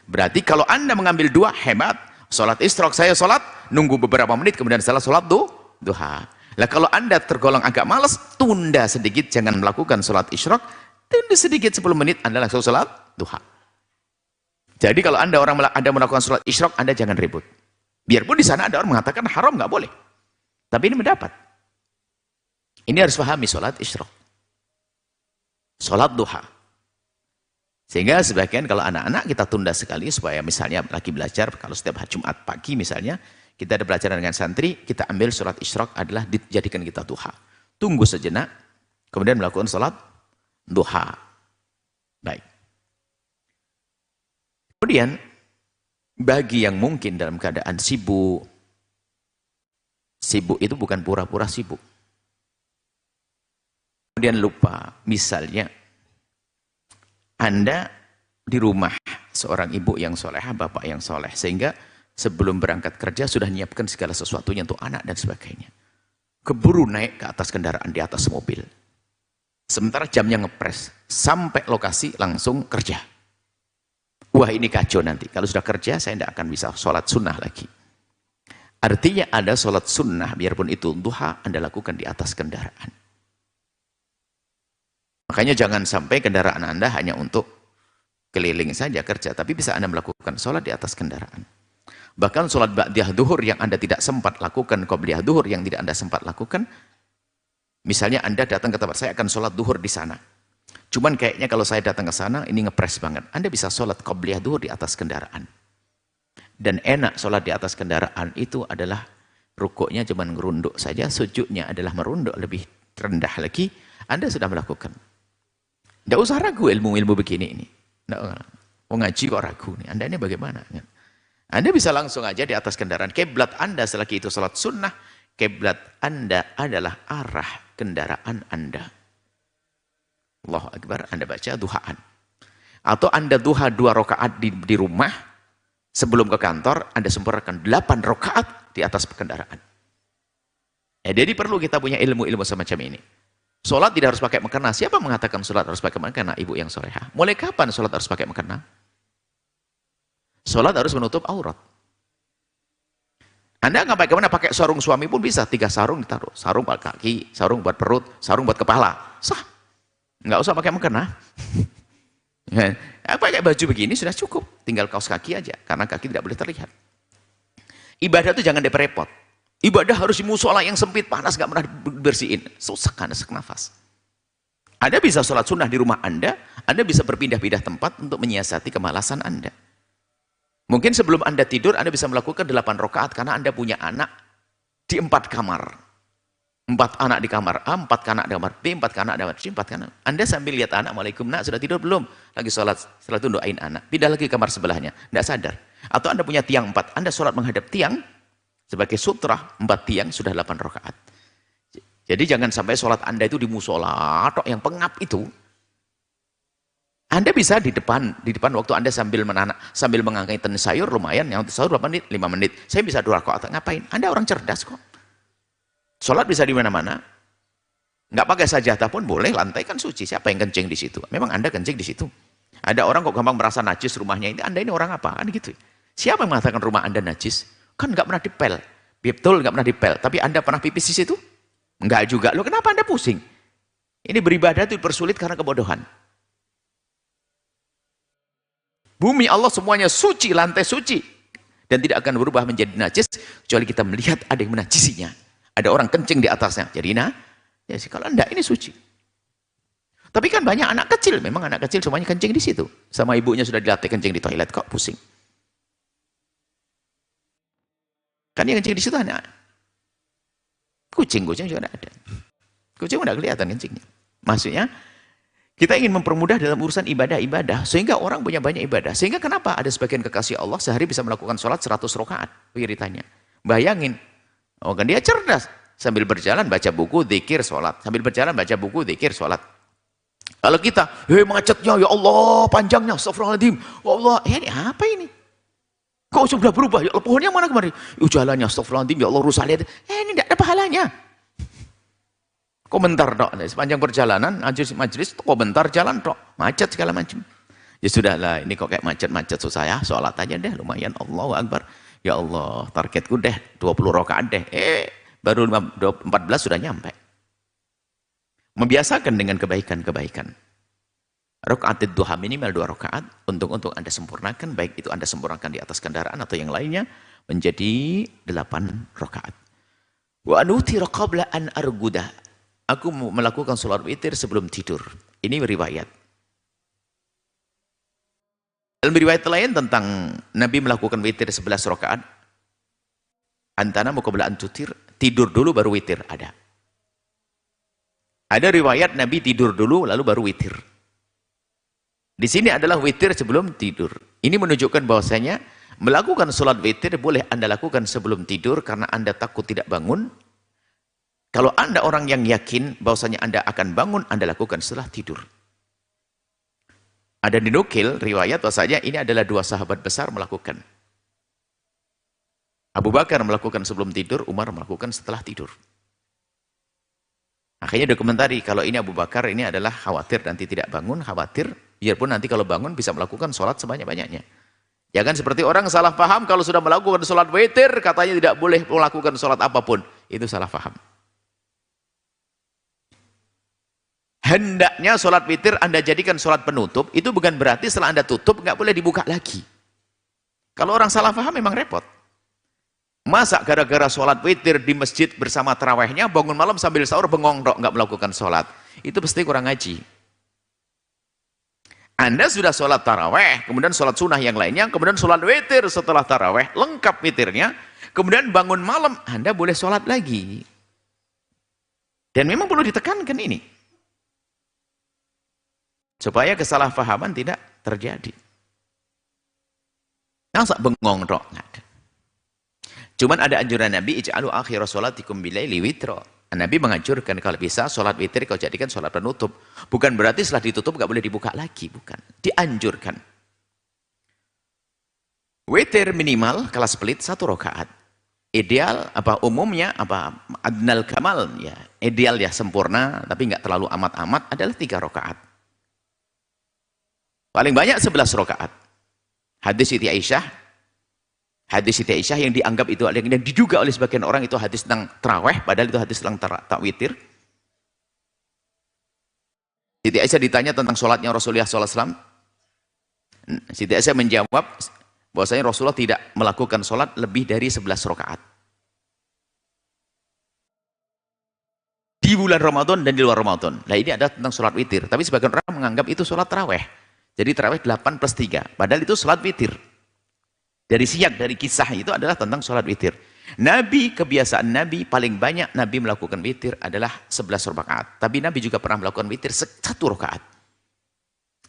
Berarti kalau Anda mengambil 2, hebat. Sholat isyraq saya sholat, nunggu beberapa menit, kemudian salah sholat duha. Lah kalau Anda tergolong agak malas, tunda sedikit, jangan melakukan sholat isyraq, tunda sedikit 10 menit, Anda langsung sholat duha. Jadi kalau Anda melakukan sholat isyraq, Anda jangan ribut. Biarpun di sana ada orang mengatakan haram, nggak boleh. Tapi ini mendapat. Ini harus pahami sholat isyraq. Sholat duha. Sehingga sebagian kalau anak-anak kita tunda sekali supaya misalnya lagi belajar, kalau setiap hari Jumat pagi misalnya, kita ada pelajaran dengan santri, kita ambil sholat isyraq adalah dijadikan kita duha. Tunggu sejenak, kemudian melakukan sholat duha. Baik. Kemudian, bagi yang mungkin dalam keadaan sibuk, sibuk itu bukan pura-pura sibuk. Kemudian lupa, misalnya, Anda di rumah seorang ibu yang solehah, bapak yang soleh, sehingga sebelum berangkat kerja sudah menyiapkan segala sesuatunya untuk anak dan sebagainya. Keburu naik ke atas kendaraan, di atas mobil. Sementara jamnya ngepres, sampai lokasi langsung kerja. Wah ini kacau nanti, kalau sudah kerja saya tidak akan bisa sholat sunnah lagi. Artinya ada sholat sunnah, biarpun itu duha, Anda lakukan di atas kendaraan. Makanya jangan sampai kendaraan Anda hanya untuk keliling saja kerja, tapi bisa Anda melakukan sholat di atas kendaraan. Bahkan sholat ba'diyah duhur yang Anda tidak sempat lakukan, qobliyah duhur yang tidak Anda sempat lakukan, misalnya Anda datang ke tempat saya akan sholat duhur di sana. Cuman kayaknya kalau saya datang ke sana, ini ngepres banget. Anda bisa sholat qobliyah duhur di atas kendaraan. Dan enak sholat di atas kendaraan itu adalah rukuknya cuma ngerunduk saja, sujudnya adalah merunduk lebih rendah lagi, Anda sudah melakukan. Tidak usah ragu ilmu-ilmu begini ini. Mau ngaji kok ragu nih. Anda ini bagaimana? Anda bisa langsung aja di atas kendaraan. Kiblat Anda selagi itu salat sunnah, kiblat Anda adalah arah kendaraan Anda. Allahu Akbar, Anda baca duhaan. Atau Anda duha 2 rakaat di rumah, sebelum ke kantor, Anda sempurnakan 8 rakaat di atas kendaraan. Jadi perlu kita punya ilmu-ilmu semacam ini. Sholat tidak harus pakai mukena. Siapa mengatakan sholat harus pakai mukena? Ibu yang solehah. Mulai kapan sholat harus pakai mukena? Sholat harus menutup aurat. Anda nggak pakai mana? Pakai sarung suami pun bisa. 3 sarung ditaruh. Sarung buat kaki, sarung buat perut, sarung buat kepala. Sah. Nggak usah pakai mukena. Pakai baju begini sudah cukup. Tinggal kaos kaki aja. Karena kaki tidak boleh terlihat. Ibadah itu jangan diperepot. Ibadah harus di musola yang sempit, panas, nggak pernah bersihin. Susah kan, sesak nafas. Anda bisa sholat sunnah di rumah Anda bisa berpindah-pindah tempat untuk menyiasati kemalasan Anda. Mungkin sebelum Anda tidur, Anda bisa melakukan 8 rakaat karena Anda punya anak di 4 kamar. 4 anak di kamar A, 4 anak di kamar B, 4 anak di kamar C, 4 anak. Anda sambil lihat anak, Waalaikum nak, sudah tidur belum? Lagi sholat, setelah itu doain anak. Pindah lagi ke kamar sebelahnya, tidak sadar. Atau Anda punya tiang 4, Anda sholat menghadap tiang, sebagai sutra, 4 tiang sudah 8 rakaat. Jadi jangan sampai sholat Anda itu di musola atau yang pengap itu. Anda bisa di depan waktu Anda sambil mengangkat sayur lumayan, yang sayur 8 menit, 5 menit. Saya bisa 2 rakaat. Ngapain? Anda orang cerdas kok. Sholat bisa di mana-mana. Nggak pakai sajadah pun boleh, lantai kan suci. Siapa yang kencing di situ? Memang Anda kencing di situ. Ada orang kok gampang merasa najis rumahnya ini. Anda ini orang apa? Kan gitu. Siapa yang mengatakan rumah Anda najis? Kan nggak pernah dipel. Betul nggak pernah dipel. Tapi Anda pernah pipis di situ? Enggak juga. Loh kenapa Anda pusing? Ini beribadah itu dipersulit karena kebodohan. Bumi Allah semuanya suci, lantai suci. Dan tidak akan berubah menjadi najis kecuali kita melihat ada yang menajisinya. Ada orang kencing di atasnya. Jadi ya sih, kalau enggak ini suci. Tapi kan banyak anak kecil, memang anak kecil semuanya kencing di situ. Sama ibunya sudah dilatih kencing di toilet, kok pusing. Kan yang kencing di situ anak. Kucing juga ada. Kucing udah kelihatan kencingnya. Maksudnya, kita ingin mempermudah dalam urusan ibadah-ibadah, sehingga orang punya banyak ibadah. Sehingga kenapa ada sebagian kekasih Allah sehari bisa melakukan sholat 100 rakaat? Wiridanya. Bayangin. Oh kan dia cerdas. Sambil berjalan baca buku, zikir, sholat. Sambil berjalan baca buku, zikir, sholat. Kalau kita, macetnya, ya Allah, panjangnya, astagfirullahaladzim. Ya Allah, ini apa ini? Kok sudah berubah? Ya Allah, pohonnya mana kemarin? Jalannya, astagfirullahaladzim, ya Allah, rusak lihat. Ini tidak ada pahalanya. Komentar dok, sepanjang perjalanan, majelis, komentar jalan dok, macet segala macam. Ya sudahlah, ini kok kayak macet-macet susah ya, sholat aja deh, lumayan, Allahu Akbar. Ya Allah, targetku deh 20 rakaat deh. baru 14 sudah nyampe. Membiasakan dengan kebaikan-kebaikan. Rakaat duha minimal 2 rakaat untuk Anda sempurnakan, baik itu Anda sempurnakan di atas kendaraan atau yang lainnya, menjadi 8 rakaat. Wa anutira qabla an arguda. Aku melakukan sholat witir sebelum tidur. Ini riwayat. Dalam riwayat lain tentang Nabi melakukan witir 11 rakaat. Antana qabla an tutir, tidur dulu baru witir, ada. Ada riwayat Nabi tidur dulu lalu baru witir. Di sini adalah witir sebelum tidur. Ini menunjukkan bahwasanya melakukan sholat witir boleh Anda lakukan sebelum tidur karena Anda takut tidak bangun. Kalau Anda orang yang yakin bahwasanya Anda akan bangun, Anda lakukan setelah tidur. Ada dinukil riwayat bahwasanya ini adalah 2 sahabat besar melakukan. Abu Bakar melakukan sebelum tidur, Umar melakukan setelah tidur. Akhirnya dokumentari kalau ini Abu Bakar ini adalah khawatir nanti tidak bangun, khawatir biarpun nanti kalau bangun bisa melakukan sholat sebanyak-banyaknya. Jangan seperti orang salah paham kalau sudah melakukan sholat witir katanya tidak boleh melakukan sholat apapun. Itu salah paham. Hendaknya sholat witir Anda jadikan sholat penutup, itu bukan berarti setelah Anda tutup nggak boleh dibuka lagi. Kalau orang salah paham memang repot. Masa gara-gara sholat witir di masjid bersama tarawehnya, bangun malam sambil sahur bengong dok, nggak melakukan sholat. Itu pasti kurang ngaji. Anda sudah sholat taraweh, kemudian sholat sunnah yang lainnya, kemudian sholat witir setelah taraweh, lengkap witirnya, kemudian bangun malam, Anda boleh sholat lagi. Dan memang perlu ditekankan ini. Supaya kesalahpahaman tidak terjadi. Masa bengong dok, nggak ada. Cuman ada anjuran Nabi, ij'alu akhir sholatikum bilaili witra. Nabi menganjurkan kalau bisa sholat witir kau jadikan sholat penutup. Bukan berarti setelah ditutup nggak boleh dibuka lagi, bukan. Dianjurkan. Witir minimal kelas pelit 1 rakaat. Ideal apa umumnya apa adnal kamal ya. Ideal ya sempurna tapi nggak terlalu amat-amat adalah 3 rakaat. Paling banyak 11 rakaat. Hadis Siti Aisyah. Hadis Siti Aisyah yang dianggap itu yang diduga oleh sebagian orang itu hadis tentang taraweh, padahal itu hadis tentang witir. Siti Aisyah ditanya tentang sholatnya Rasulullah SAW. Siti Aisyah menjawab bahwasanya Rasulullah tidak melakukan sholat lebih dari 11 rakaat. Di bulan Ramadan dan di luar Ramadan. Nah ini ada tentang sholat witir. Tapi sebagian orang menganggap itu sholat taraweh. Jadi taraweh 8 plus 3. Padahal itu sholat witir. Dari siyak, dari kisah itu adalah tentang sholat witir. Nabi, kebiasaan Nabi, paling banyak Nabi melakukan witir adalah 11 rakaat. Tapi Nabi juga pernah melakukan witir 1 rakaat.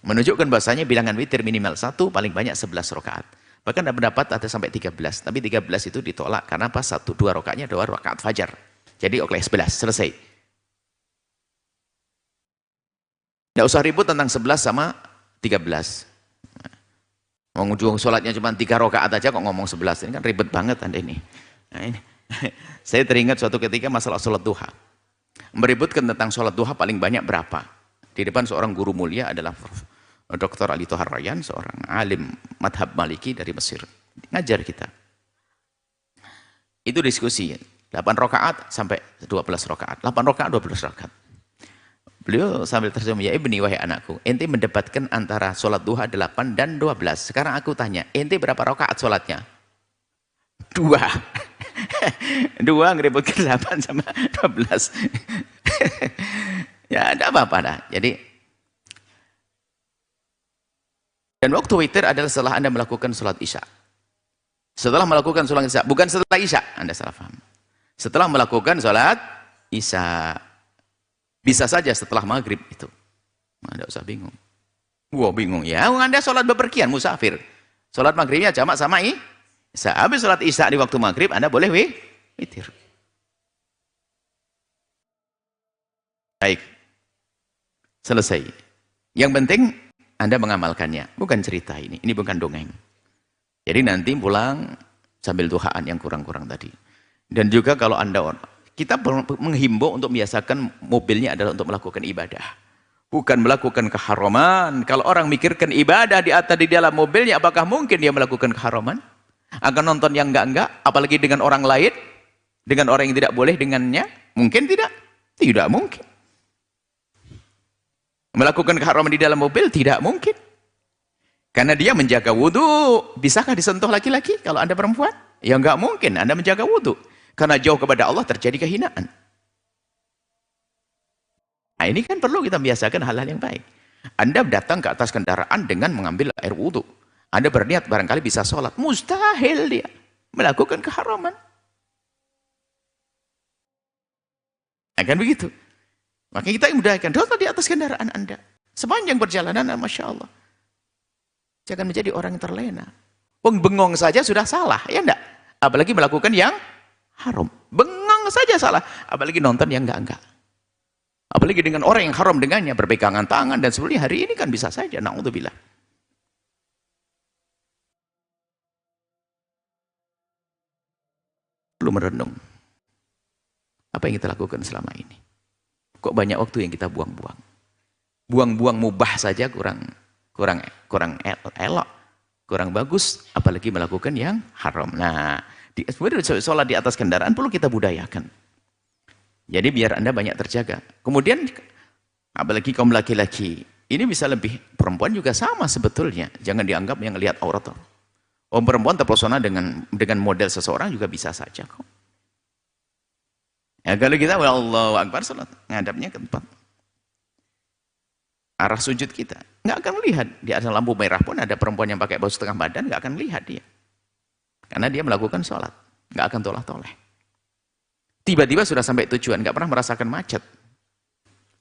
Menunjukkan bahasanya bilangan witir minimal 1, paling banyak 11 rakaat. Bahkan ada pendapat ada sampai 13. Tapi 13 itu ditolak karena apa? 1, 2 rakaatnya 2 rakaat fajar. Jadi oke 11, selesai. Tidak usah ribut tentang 11 sama 13. Mengujung sholatnya cuma 3 rakaat aja kok ngomong 11. Ini kan ribet banget Anda ini. Nah, ini. Saya teringat suatu ketika masalah sholat duha. Meributkan tentang sholat duha paling banyak berapa. Di depan seorang guru mulia adalah Dr. Ali Tohar Rayyan, seorang alim madhab maliki dari Mesir. Ngajar kita. Itu diskusi. 8 rakaat sampai 12 rakaat. 8 rakaat, 12 rakaat. Beliau sambil tersenyum, ya ibni wahai anakku, ente mendapatkan antara sholat duha 8 dan 12. Sekarang aku tanya, ente berapa rakaat sholatnya? 2. 2 ngeributkan 8 sama 12. Ya ada apa-apa dah. Jadi, dan waktu witir adalah setelah Anda melakukan sholat isya. Setelah melakukan sholat isya, bukan setelah isya, Anda salah paham. Setelah melakukan sholat isya. Bisa saja setelah maghrib itu. Anda usah bingung. Wah bingung ya. Anda sholat bepergian, musafir. Sholat maghribnya jamak sama isya. Habis sholat isya di waktu maghrib, Anda boleh witir. Baik. Selesai. Yang penting Anda mengamalkannya. Bukan cerita ini. Ini bukan dongeng. Jadi nanti pulang sambil duhaan yang kurang-kurang tadi. Dan juga kalau Anda kita menghimbau untuk membiasakan mobilnya adalah untuk melakukan ibadah. Bukan melakukan keharaman. Kalau orang mikirkan ibadah di dalam mobilnya, apakah mungkin dia melakukan keharaman? Akan nonton yang enggak-enggak, apalagi dengan orang lain. Dengan orang yang tidak boleh dengannya? Mungkin tidak. Tidak mungkin. Melakukan keharaman di dalam mobil? Tidak mungkin. Karena dia menjaga wudhu. Bisakah disentuh laki-laki kalau Anda perempuan? Ya enggak mungkin. Anda menjaga wudhu. Karena jauh kepada Allah terjadi kehinaan. Nah ini kan perlu kita biasakan hal-hal yang baik. Anda datang ke atas kendaraan dengan mengambil air wudhu. Anda berniat barangkali bisa sholat. Mustahil dia melakukan keharaman. Akan begitu. Maka kita mudahkan. Duduk di atas kendaraan Anda. Sepanjang perjalanan, Masya Allah. Jangan menjadi orang yang terlena. Bengong saja sudah salah. Ya enggak? Apalagi melakukan yang haram. Bengong saja salah. Apalagi nonton yang enggak. Apalagi dengan orang yang haram dengannya. Berpegangan tangan dan sebagainya. Hari ini kan bisa saja. Na'udzubillah. Perlu merenung. Apa yang kita lakukan selama ini? Kok banyak waktu yang kita buang-buang? Buang-buang mubah saja kurang elok, kurang bagus, apalagi melakukan yang haram. Nah, sholat di atas kendaraan perlu kita budayakan. Jadi biar Anda banyak terjaga. Kemudian, apalagi kaum laki-laki, ini bisa lebih, perempuan juga sama sebetulnya. Jangan dianggap yang lihat aurat. Perempuan terpesona dengan model seseorang juga bisa saja kok. Ya, kalau kita Allahu Akbar salat, ngadapnya ke tempat arah sujud kita, nggak akan melihat. Di atas lampu merah pun ada perempuan yang pakai baju setengah badan, nggak akan melihat dia. Karena dia melakukan sholat, nggak akan tolah-toleh. Tiba-tiba sudah sampai tujuan, nggak pernah merasakan macet.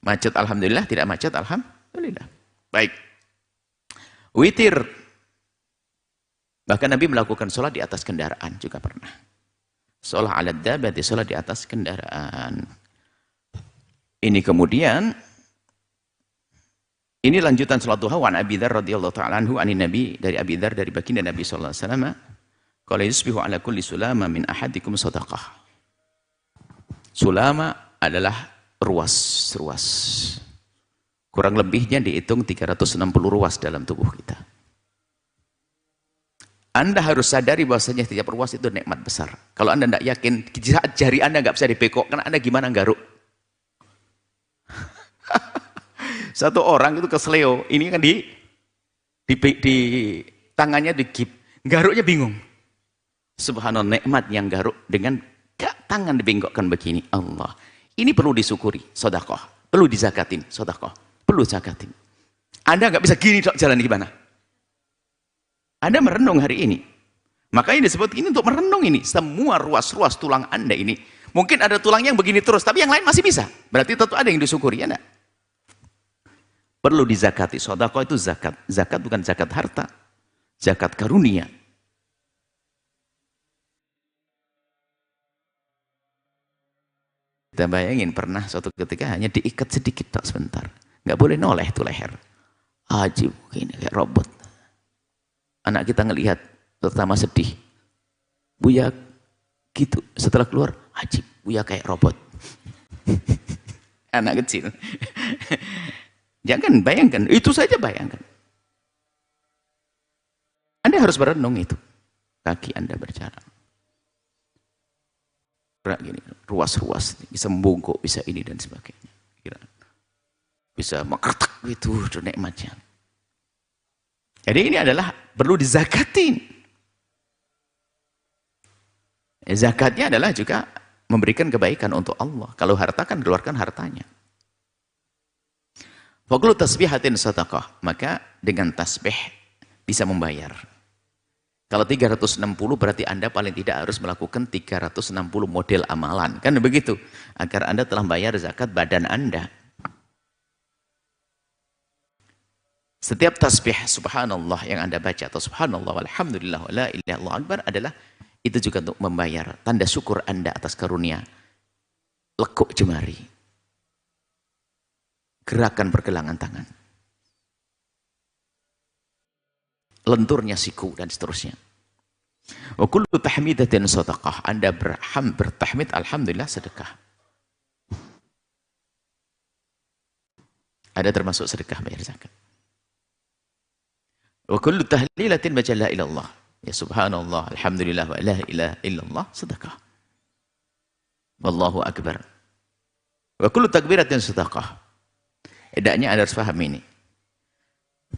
Macet alhamdulillah, tidak macet alhamdulillah. Baik. Witir. Bahkan Nabi melakukan sholat di atas kendaraan juga pernah. Sholat ala dabbati, sholat di atas kendaraan. Ini kemudian, ini lanjutan sholat duha wa an Abi Dzar radhiyallahu ta'ala anhu anin Nabi, dari Abi Dzar dari baginda Nabi sallallahu alaihi wasallam, qala yusbihu ala kulli sulama min ahadikum shadaqah. Sulama adalah ruas. Kurang lebihnya dihitung 360 ruas dalam tubuh kita. Anda harus sadari bahwasanya setiap ruas itu nikmat besar. Kalau Anda tidak yakin, jari Anda nggak bisa dibekokkan, Anda gimana garuk? Satu orang itu kesleo, ini kan di tangannya digip, garuknya bingung. Subhanallah, nikmat yang garuk dengan tangan dibengkokkan begini. Allah, ini perlu disyukuri, sedekah. Perlu dizakatin, sedekah. Perlu zakatin. Anda nggak bisa gini jalan gimana? Anda merenung hari ini. Makanya disebut ini untuk merenung ini. Semua ruas-ruas tulang Anda ini. Mungkin ada tulang yang begini terus, tapi yang lain masih bisa. Berarti tentu ada yang disyukuri, ya enggak? Perlu dizakati. Sedekah itu zakat. Zakat bukan zakat harta. Zakat karunia. Kita bayangin pernah suatu ketika hanya diikat sedikit tak sebentar. Nggak boleh noleh tuh leher. Ajib, ini kayak robot. Anak kita ngelihat, pertama sedih. Buya gitu. Setelah keluar, ajib, Buya kayak robot. Anak kecil. Jangan bayangkan, itu saja bayangkan. Anda harus berenung itu. Kaki Anda berjalan. Gini, ruas-ruas, bisa membungkuk, bisa ini dan sebagainya. Bisa mengkertak itu nikmatnya. Jadi ini adalah perlu dizakatin. Zakatnya adalah juga memberikan kebaikan untuk Allah. Kalau harta kan keluarkan hartanya. Fakulu tasbihatin sadaqah, maka dengan tasbih bisa membayar. Kalau 360 berarti Anda paling tidak harus melakukan 360 model amalan. Kan begitu. Agar Anda telah bayar zakat badan Anda. Setiap tasbih subhanallah yang Anda baca atau subhanallah walhamdulillah wa la ilaha illallah akbar adalah itu juga untuk membayar tanda syukur Anda atas karunia. Lekuk jemari. Gerakan pergelangan tangan. Lenturnya siku dan seterusnya. Wa kullu tahmidatin sadaqah. Anda bertahmid alhamdulillah sedekah. Ada termasuk sedekah bayar zakat. Wa kullu tahlilatin baca la ilallah. Ya subhanallah, alhamdulillah wa la ilaha illallah sedekah. Wallahu akbar. Wa kullu takbiratin sadaqah. Edaknya Anda harus paham ini.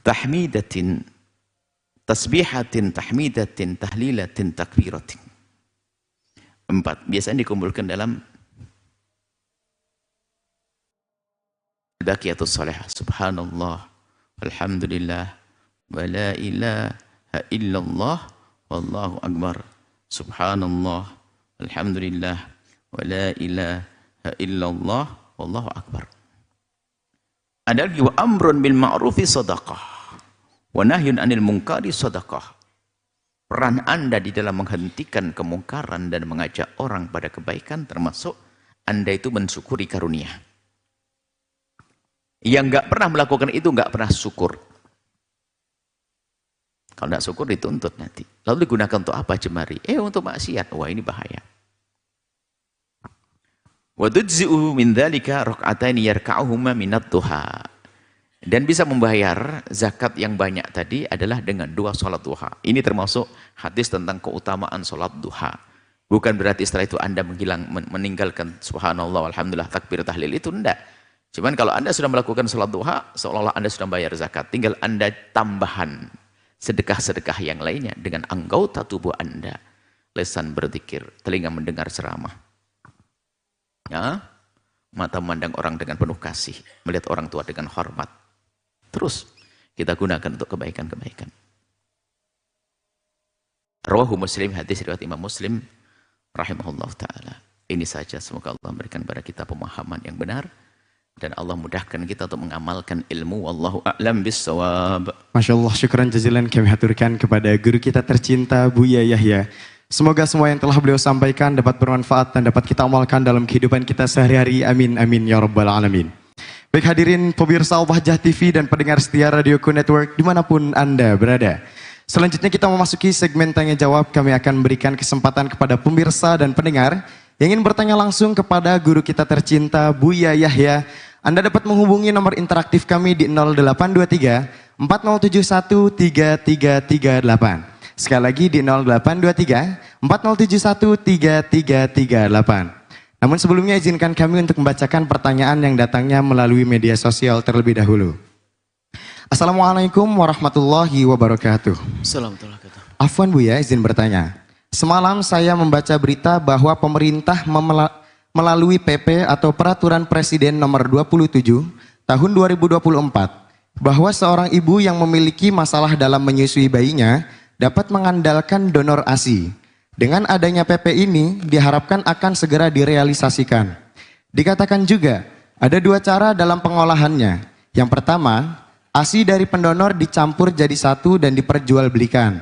Tahmidatin, tasbihatin, tahmidatin, tahlilatin, takbiratin. 4. Biasanya dikumpulkan dalam Baqiyatus Shalihah. Subhanallah, alhamdulillah, wa la ilaha illallah, wallahu akbar. Subhanallah, alhamdulillah, wa la ilaha illallah, wallahu akbar. Ada lagi wa amrun bil ma'rufi sadaqah, wa nahyun 'anil munkari sadaqah. Peran Anda di dalam menghentikan kemungkaran dan mengajak orang pada kebaikan termasuk Anda itu mensyukuri karunia. Yang enggak pernah melakukan itu enggak pernah syukur. Kalau enggak syukur dituntut nanti. Lalu digunakan untuk apa jemari? Untuk maksiat. Wah, ini bahaya. Wa tujzi'u min dzalika rak'ataini yarka'uhuma minad duha. Dan bisa membayar zakat yang banyak tadi adalah dengan 2 salat duha. Ini termasuk hadis tentang keutamaan salat duha. Bukan berarti setelah itu Anda meninggalkan subhanallah, alhamdulillah, takbir, tahlil, itu enggak. Cuman kalau Anda sudah melakukan salat duha, seolah-olah Anda sudah bayar zakat. Tinggal Anda tambahan sedekah-sedekah yang lainnya dengan anggota tubuh Anda. Lisan berzikir, telinga mendengar ceramah. Ya? Mata memandang orang dengan penuh kasih, melihat orang tua dengan hormat. Terus kita gunakan untuk kebaikan-kebaikan. Rawahu Muslim, hadis riwayat Imam Muslim rahimahullah taala. Ini saja, semoga Allah memberikan kepada kita pemahaman yang benar dan Allah mudahkan kita untuk mengamalkan ilmu. Wallahu a'lam bissawab. Masya Allah, syukran jazilan kami haturkan kepada guru kita tercinta Buya Yahya. Semoga semua yang telah beliau sampaikan dapat bermanfaat dan dapat kita amalkan dalam kehidupan kita sehari-hari. Amin, amin, ya rabbal alamin. Baik hadirin pemirsa Al-Bahjah TV dan pendengar setia Radioku Network dimanapun Anda berada. Selanjutnya kita memasuki segmen tanya jawab. Kami akan memberikan kesempatan kepada pemirsa dan pendengar yang ingin bertanya langsung kepada guru kita tercinta Buya Yahya. Anda dapat menghubungi nomor interaktif kami di 0823 4071 3338. Sekali lagi di 0823 4071 3338. Namun sebelumnya izinkan kami untuk membacakan pertanyaan yang datangnya melalui media sosial terlebih dahulu. Assalamualaikum warahmatullahi wabarakatuh. Assalamualaikum warahmatullahi wabarakatuh. Afwan Buya, izin bertanya. Semalam saya membaca berita bahwa pemerintah melalui PP atau Peraturan Presiden Nomor 27 Tahun 2024 bahwa seorang ibu yang memiliki masalah dalam menyusui bayinya dapat mengandalkan donor ASI. Dengan adanya PP ini diharapkan akan segera direalisasikan. Dikatakan juga ada 2 cara dalam pengolahannya. Yang pertama, ASI dari pendonor dicampur jadi satu dan diperjualbelikan.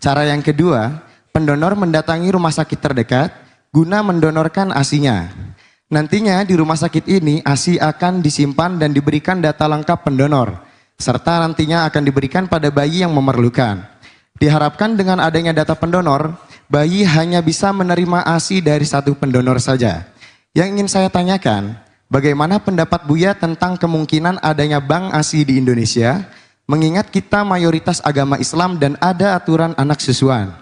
Cara yang kedua, pendonor mendatangi rumah sakit terdekat guna mendonorkan ASI-nya. Nantinya di rumah sakit ini ASI akan disimpan dan diberikan data lengkap pendonor, serta nantinya akan diberikan pada bayi yang memerlukan. Diharapkan dengan adanya data pendonor, bayi hanya bisa menerima ASI dari satu pendonor saja. Yang ingin saya tanyakan, bagaimana pendapat Buya tentang kemungkinan adanya bank ASI di Indonesia, mengingat kita mayoritas agama Islam dan ada aturan anak susuan?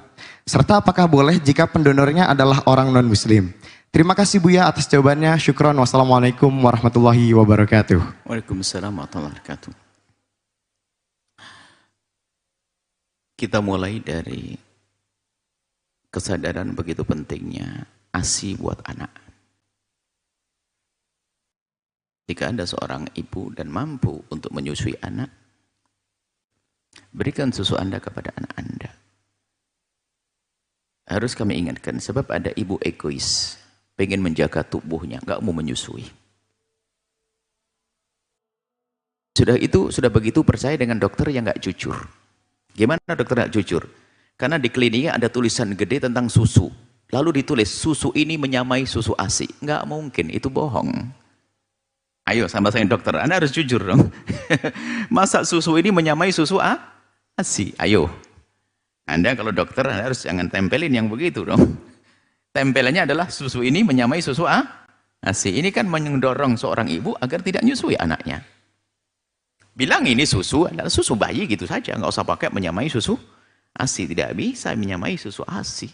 Serta apakah boleh jika pendonornya adalah orang non-muslim? Terima kasih Buya atas jawabannya. Syukron. Wassalamualaikum warahmatullahi wabarakatuh. Waalaikumsalam warahmatullahi wabarakatuh. Kita mulai dari kesadaran begitu pentingnya ASI buat anak. Jika Anda seorang ibu dan mampu untuk menyusui anak, berikan susu Anda kepada anak Anda. Harus kami ingatkan, sebab ada ibu egois, pengen menjaga tubuhnya, nggak mau menyusui. Sudah begitu percaya dengan dokter yang nggak jujur. Gimana dokter nggak jujur? Karena di kliniknya ada tulisan gede tentang susu. Lalu ditulis, susu ini menyamai susu ASI. Nggak mungkin, itu bohong. Ayo sama saya dokter, Anda harus jujur dong. Masa susu ini menyamai susu ASI? Ayo. Anda kalau dokter, Anda harus jangan tempelin yang begitu dong. Tempelannya adalah susu ini menyamai susu ASI. Ini kan mendorong seorang ibu agar tidak menyusui anaknya. Bilang ini susu adalah susu bayi gitu saja, nggak usah pakai menyamai susu ASI. Tidak bisa menyamai susu ASI.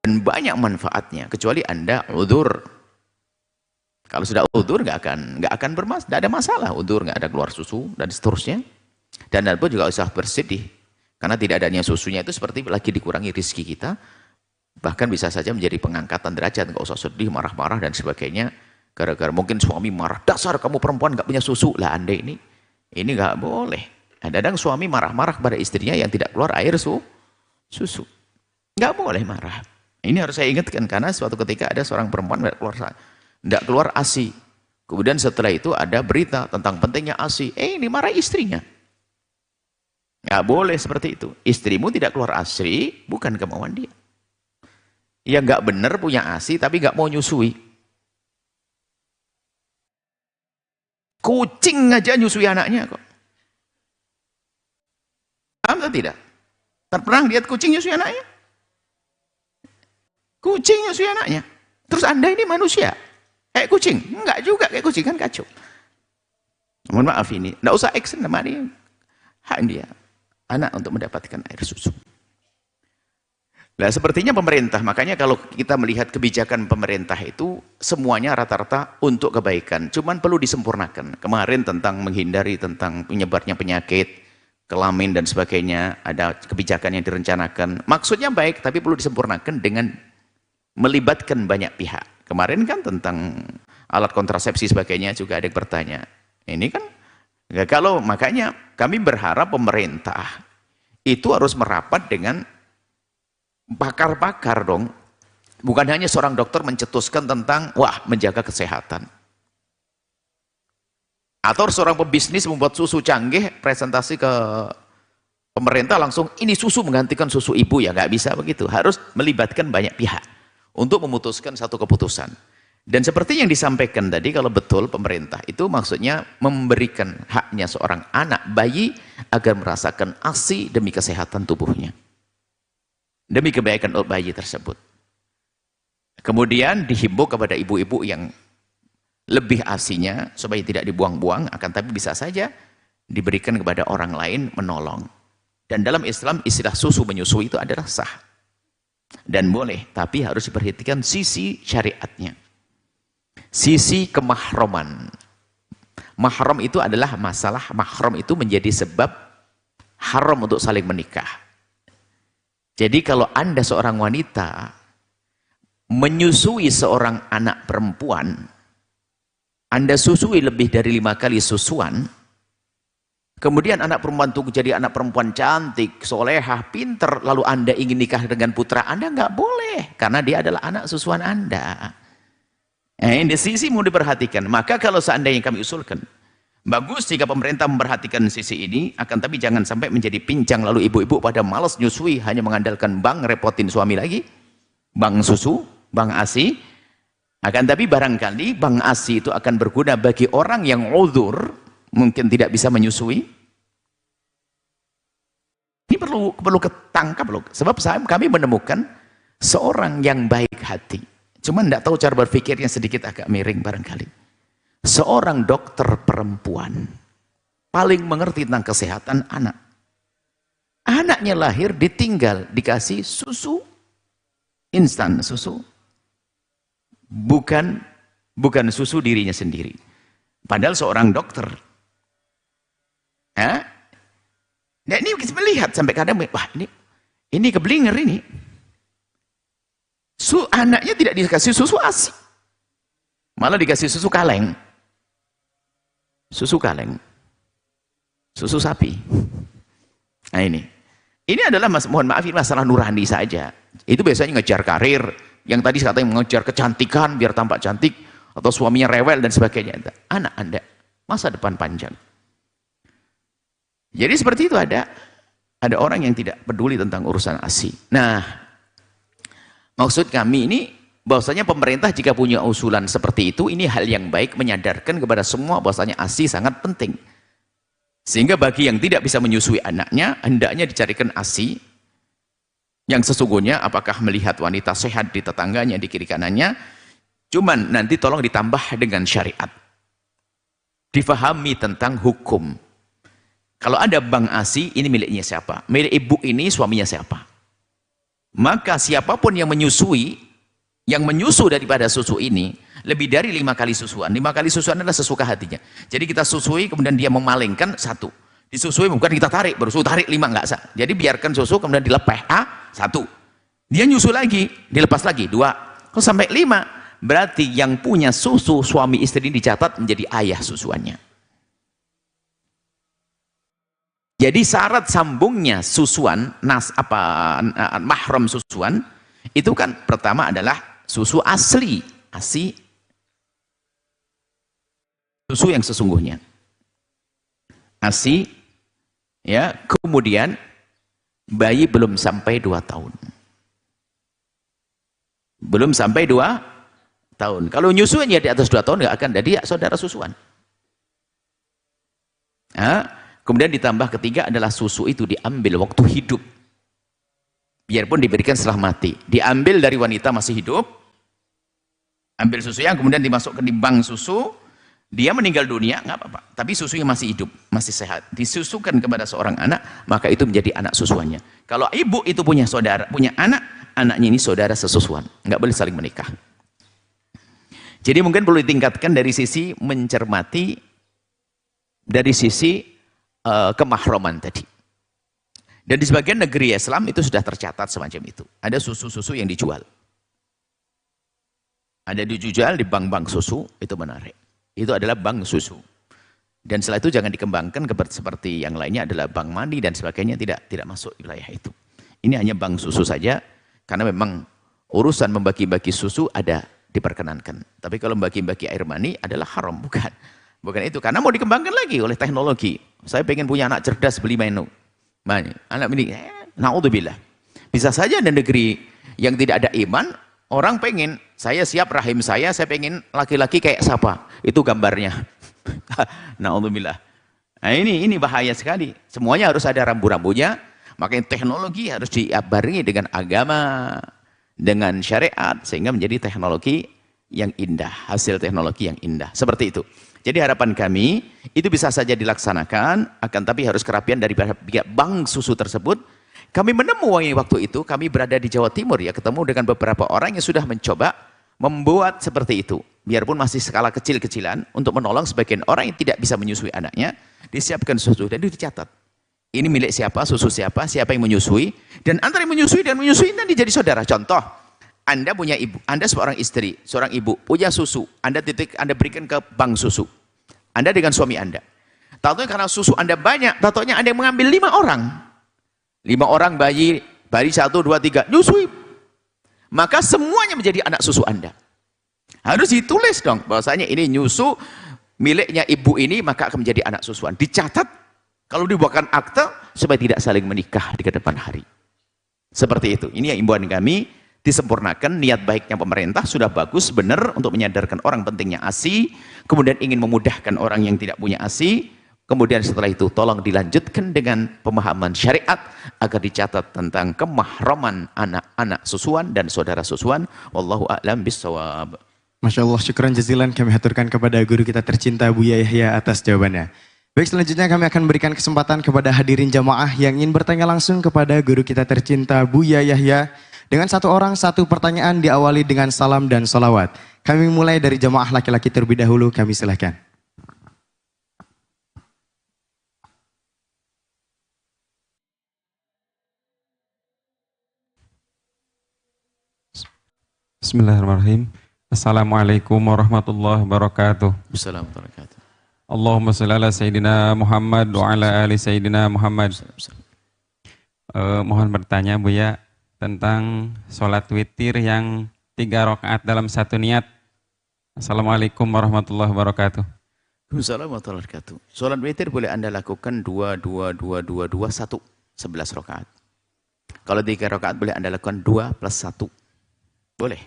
dan banyak manfaatnya, kecuali Anda udzur. Kalau sudah udzur nggak akan nggak ada masalah, udzur nggak ada keluar susu dan seterusnya. Dan Anda pun juga usah bersedih, karena tidak adanya susunya itu seperti lagi dikurangi rizki kita, bahkan bisa saja menjadi pengangkatan derajat. Nggak usah sedih, marah-marah dan sebagainya, gara-gara mungkin suami marah, dasar kamu perempuan nggak punya susu. Lah Anda ini nggak boleh. Kadang-kadang suami marah-marah kepada istrinya yang tidak keluar air susu. Nggak boleh marah. Ini harus saya ingatkan, karena suatu ketika ada seorang perempuan tidak keluar ASI. Kemudian setelah itu ada berita tentang pentingnya ASI. Ini marah istrinya. Nggak boleh seperti itu. Istrimu tidak keluar ASI, bukan kemauan dia. Ya nggak benar punya ASI, tapi nggak mau nyusui. Kucing aja nyusui anaknya kok. Paham atau tidak? Pernah lihat kucing nyusui anaknya? Kucing nyusui anaknya. Terus Anda ini manusia? Kayak kucing? Enggak juga kayak kucing, kan kacau. Mohon maaf ini, enggak usah action sama dia. Hak dia, anak untuk mendapatkan air susu. Nah, sepertinya pemerintah, makanya kalau kita melihat kebijakan pemerintah itu semuanya rata-rata untuk kebaikan, cuman perlu disempurnakan. Kemarin tentang menghindari tentang penyebarnya penyakit, kelamin dan sebagainya, ada kebijakan yang direncanakan. Maksudnya baik, tapi perlu disempurnakan dengan melibatkan banyak pihak. Kemarin kan tentang alat kontrasepsi sebagainya juga ada yang bertanya. Ini kan kalau makanya kami berharap pemerintah itu harus merapat dengan pakar-pakar dong. Bukan hanya seorang dokter mencetuskan tentang wah menjaga kesehatan. Atau seorang pebisnis membuat susu canggih presentasi ke pemerintah langsung ini susu menggantikan susu ibu, ya nggak bisa begitu. Harus melibatkan banyak pihak untuk memutuskan satu keputusan. Dan seperti yang disampaikan tadi, kalau betul pemerintah itu maksudnya memberikan haknya seorang anak bayi agar merasakan ASI demi kesehatan tubuhnya, demi kebaikan bayi tersebut. Kemudian dihimbau kepada ibu-ibu yang lebih ASInya supaya tidak dibuang-buang, akan tapi bisa saja diberikan kepada orang lain menolong. Dan dalam Islam istilah susu menyusui itu adalah sah dan boleh, tapi harus diperhatikan sisi syariatnya, sisi kemahroman. Mahram itu adalah masalah, mahram itu menjadi sebab haram untuk saling menikah. Jadi kalau Anda seorang wanita menyusui seorang anak perempuan, Anda susui lebih dari 5 kali susuan, kemudian anak perempuan itu jadi anak perempuan cantik, solehah, pinter, lalu Anda ingin nikah dengan putra Anda, nggak boleh, karena dia adalah anak susuan Anda. Ini sisi mau diperhatikan. Maka kalau seandainya kami usulkan, bagus jika pemerintah memperhatikan sisi ini, akan tapi jangan sampai menjadi pincang, lalu ibu-ibu pada malas nyusui, hanya mengandalkan bank, repotin suami lagi, bank susu, bank ASI. Akan tapi barangkali bank ASI itu akan berguna bagi orang yang uzur, mungkin tidak bisa menyusui. Ini perlu ketangkap loh. Sebab kami menemukan seorang yang baik hati, cuman tidak tahu cara berpikirnya sedikit agak miring barangkali. Seorang dokter perempuan paling mengerti tentang kesehatan anak. Anaknya lahir ditinggal dikasih susu instan, susu bukan susu dirinya sendiri. Padahal seorang dokter. Nah ini kita melihat sampai kadang, wah ini keblinger ini. Anaknya tidak dikasih susu ASI, malah dikasih susu kaleng. Susu kaleng, susu sapi. Nah ini adalah mohon maaf, ini masalah nurani saja. Itu biasanya ngejar karir, yang tadi katanya mengejar kecantikan biar tampak cantik, atau suaminya rewel dan sebagainya. Anak Anda masa depan panjang. Jadi seperti itu, ada orang yang tidak peduli tentang urusan ASI. Nah, maksud kami ini bahwasanya pemerintah jika punya usulan seperti itu, ini hal yang baik, menyadarkan kepada semua bahwasanya ASI sangat penting. Sehingga bagi yang tidak bisa menyusui anaknya, hendaknya dicarikan ASI yang sesungguhnya, apakah melihat wanita sehat di tetangganya, di kiri kanannya, cuman nanti tolong ditambah dengan syariat. Difahami tentang hukum. Kalau ada bank ASI, ini miliknya siapa? Milik ibu ini suaminya siapa? Maka siapapun yang menyusui, yang menyusu daripada susu ini, lebih dari 5 kali susuan. 5 kali susuan adalah sesuka hatinya. Jadi kita susui, kemudian dia memalingkan 1. Disusui bukan kita tarik, baru susu tarik 5, enggak sah. Jadi biarkan susu, kemudian dilepeh, 1. Dia nyusu lagi, dilepas lagi, 2. Kalau sampai 5, berarti yang punya susu suami istri ini dicatat menjadi ayah susuannya. Jadi syarat sambungnya susuan, mahram susuan, itu kan pertama adalah susu asli, susu yang sesungguhnya. ASI, ya, kemudian bayi belum sampai 2 tahun. Belum sampai 2 tahun. Kalau nyusunya di atas 2 tahun nggak akan jadi saudara susuan. Kemudian ditambah ketiga adalah susu itu diambil waktu hidup. Biarpun diberikan setelah mati. Diambil dari wanita masih hidup, ambil susu yang kemudian dimasukkan di bank susu, dia meninggal dunia, nggak apa-apa. Tapi susunya masih hidup, masih sehat. Disusukan kepada seorang anak, maka itu menjadi anak susuannya. Kalau ibu itu punya saudara, punya anak, anaknya ini saudara sesusuan. Nggak boleh saling menikah. Jadi mungkin perlu ditingkatkan dari sisi mencermati, dari sisi kemahroman tadi. Dan di sebagian negeri Islam itu sudah tercatat semacam itu. Ada susu-susu yang dijual. Ada dijual di bank-bank susu, itu menarik. Itu adalah bank susu. Dan setelah itu jangan dikembangkan seperti yang lainnya adalah bank mandi dan sebagainya, tidak masuk wilayah itu. Ini hanya bank susu saja, karena memang urusan membagi-bagi susu ada diperkenankan. Tapi kalau membagi-bagi air mani adalah haram, bukan. Bukan itu, karena mau dikembangkan lagi oleh teknologi. Saya pengen punya anak cerdas, beli menu. Anak ini, naudzubillah. Bisa saja ada negeri yang tidak ada iman, orang pengen, saya siap rahim saya pengen laki-laki kayak siapa? Itu gambarnya. Naudzubillah. Nah ini bahaya sekali. Semuanya harus ada rambu-rambunya. Makanya teknologi harus dibarengi dengan agama, dengan syariat, sehingga menjadi teknologi yang indah, hasil teknologi yang indah. Seperti itu. Jadi harapan kami, itu bisa saja dilaksanakan, akan tapi harus kerapian dari bank susu tersebut. Kami menemui waktu itu, kami berada di Jawa Timur, ya, ketemu dengan beberapa orang yang sudah mencoba membuat seperti itu. Biarpun masih skala kecil-kecilan, untuk menolong sebagian orang yang tidak bisa menyusui anaknya, disiapkan susu, dan itu dicatat. Ini milik siapa, susu siapa, siapa yang menyusui, dan antara yang menyusui dan menyusui nanti jadi saudara. Contoh, Anda punya ibu, Anda seorang istri, seorang ibu, punya susu, Anda berikan ke bank susu. Anda dengan suami Anda. Tahu karena susu Anda banyak, tahu Anda yang mengambil 5 orang. 5 orang bayi 1, 2, 3, nyusui. Maka semuanya menjadi anak susu Anda. Harus ditulis dong, bahwasanya ini nyusu miliknya ibu ini, maka akan menjadi anak susuan. Dicatat, kalau dibuatkan akte, supaya tidak saling menikah di kedepan hari. Seperti itu. Ini yang imbauan kami, disempurnakan. Niat baiknya pemerintah sudah bagus, benar, untuk menyadarkan orang pentingnya ASI, kemudian ingin memudahkan orang yang tidak punya ASI, kemudian setelah itu tolong dilanjutkan dengan pemahaman syariat, agar dicatat tentang kemahraman anak-anak susuan dan saudara susuan. Wallahu a'lam bissawab. Masya Allah, syukran jazilan kami haturkan kepada guru kita tercinta Buya Yahya atas jawabannya. Baik, selanjutnya kami akan berikan kesempatan kepada hadirin jamaah yang ingin bertanya langsung kepada guru kita tercinta Buya Yahya. Dengan 1 orang 1 pertanyaan, diawali dengan salam dan salawat. Kami mulai dari jamaah laki-laki terlebih dahulu, kami silakan. Bismillahirrahmanirrahim. Assalamualaikum warahmatullahi wabarakatuh. Assalamualaikum warahmatullahi wabarakatuh. Allahumma shalli ala Sayyidina Muhammad wa ala ali Sayyidina Muhammad. Mohon bertanya Buya tentang sholat witir yang 3 rakaat dalam 1 niat. Assalamualaikum warahmatullahi wabarakatuh. Assalamualaikum warahmatullahi wabarakatuh. Sholat witir boleh Anda lakukan 2, 2, 2, 2, 2, 1, 11 rakaat. Kalau 3 rakaat boleh Anda lakukan 2 plus 1. Boleh.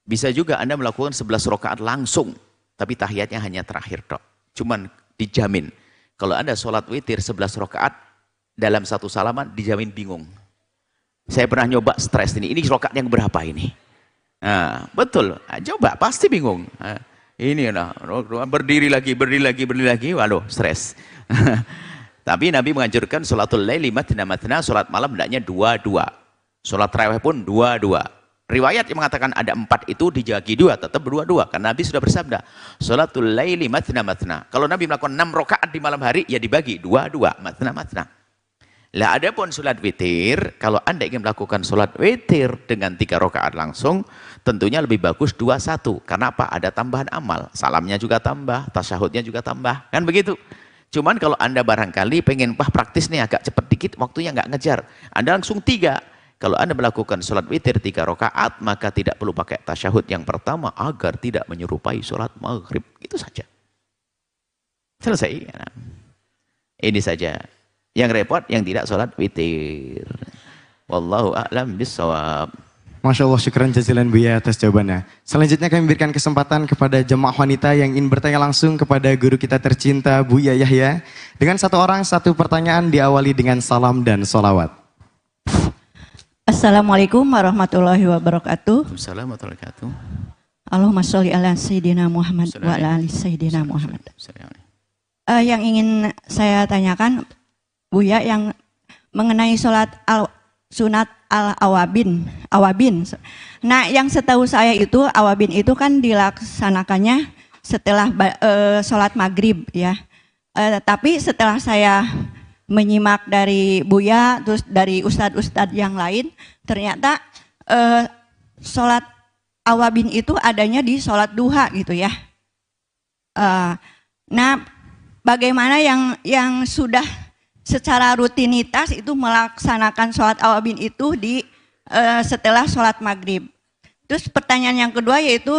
Bisa juga Anda melakukan 11 rakaat langsung, tapi tahiyatnya hanya terakhir tok. Cuman dijamin, kalau Anda sholat witir 11 rakaat dalam 1 salaman, dijamin bingung. Saya pernah nyoba stres ini rakaat yang berapa ini? Nah, betul, coba pasti bingung. Nah, ini berdiri lagi, waduh stres. Tapi Nabi menganjurkan sholatul laili matna, sholat malam hendaknya 2, 2. Sholat tarawih pun 2-2. Riwayat yang mengatakan ada 4 itu dijagi 2, tetap 2-2. Karena Nabi sudah bersabda, sholatul laili matna-matna. Kalau Nabi melakukan 6 rakaat di malam hari, ya dibagi 2-2, matna-matna. Lah adapun sholat witir, kalau Anda ingin melakukan sholat witir dengan 3 rakaat langsung, tentunya lebih bagus 2-1. Karena apa? Ada tambahan amal. Salamnya juga tambah, tasyahudnya juga tambah. Kan begitu? Cuman kalau Anda barangkali pengen, praktis nih agak cepat dikit, waktunya nggak ngejar. Anda langsung 3. Kalau Anda melakukan sholat witir 3 rakaat, maka tidak perlu pakai tasyahud yang pertama agar tidak menyerupai sholat maghrib. Itu saja. Selesai. Nah, ini saja. Yang repot yang tidak sholat witir. Wallahu a'lam bissawab. Masya Allah, syukran jazilan Buya atas jawabannya. Selanjutnya kami berikan kesempatan kepada jemaah wanita yang ingin bertanya langsung kepada guru kita tercinta Buya Yahya. Dengan 1 orang 1 pertanyaan diawali dengan salam dan sholawat. Assalamualaikum warahmatullahi wabarakatuh. Assalamualaikum warahmatullahi wabarakatuh. Allahumma sholli ala Sayyidina Muhammad wa ala ali Sayyidina Muhammad. Yang ingin saya tanyakan, Buya, yang mengenai sholat sunat awabin. Nah, yang setahu saya itu awabin itu kan dilaksanakannya setelah sholat maghrib ya. Tapi setelah saya menyimak dari Buya, terus dari ustadz-ustadz yang lain, ternyata sholat awabin itu adanya di sholat duha gitu ya. Nah, bagaimana yang sudah secara rutinitas itu melaksanakan sholat awabin itu di setelah sholat maghrib. Terus pertanyaan yang kedua yaitu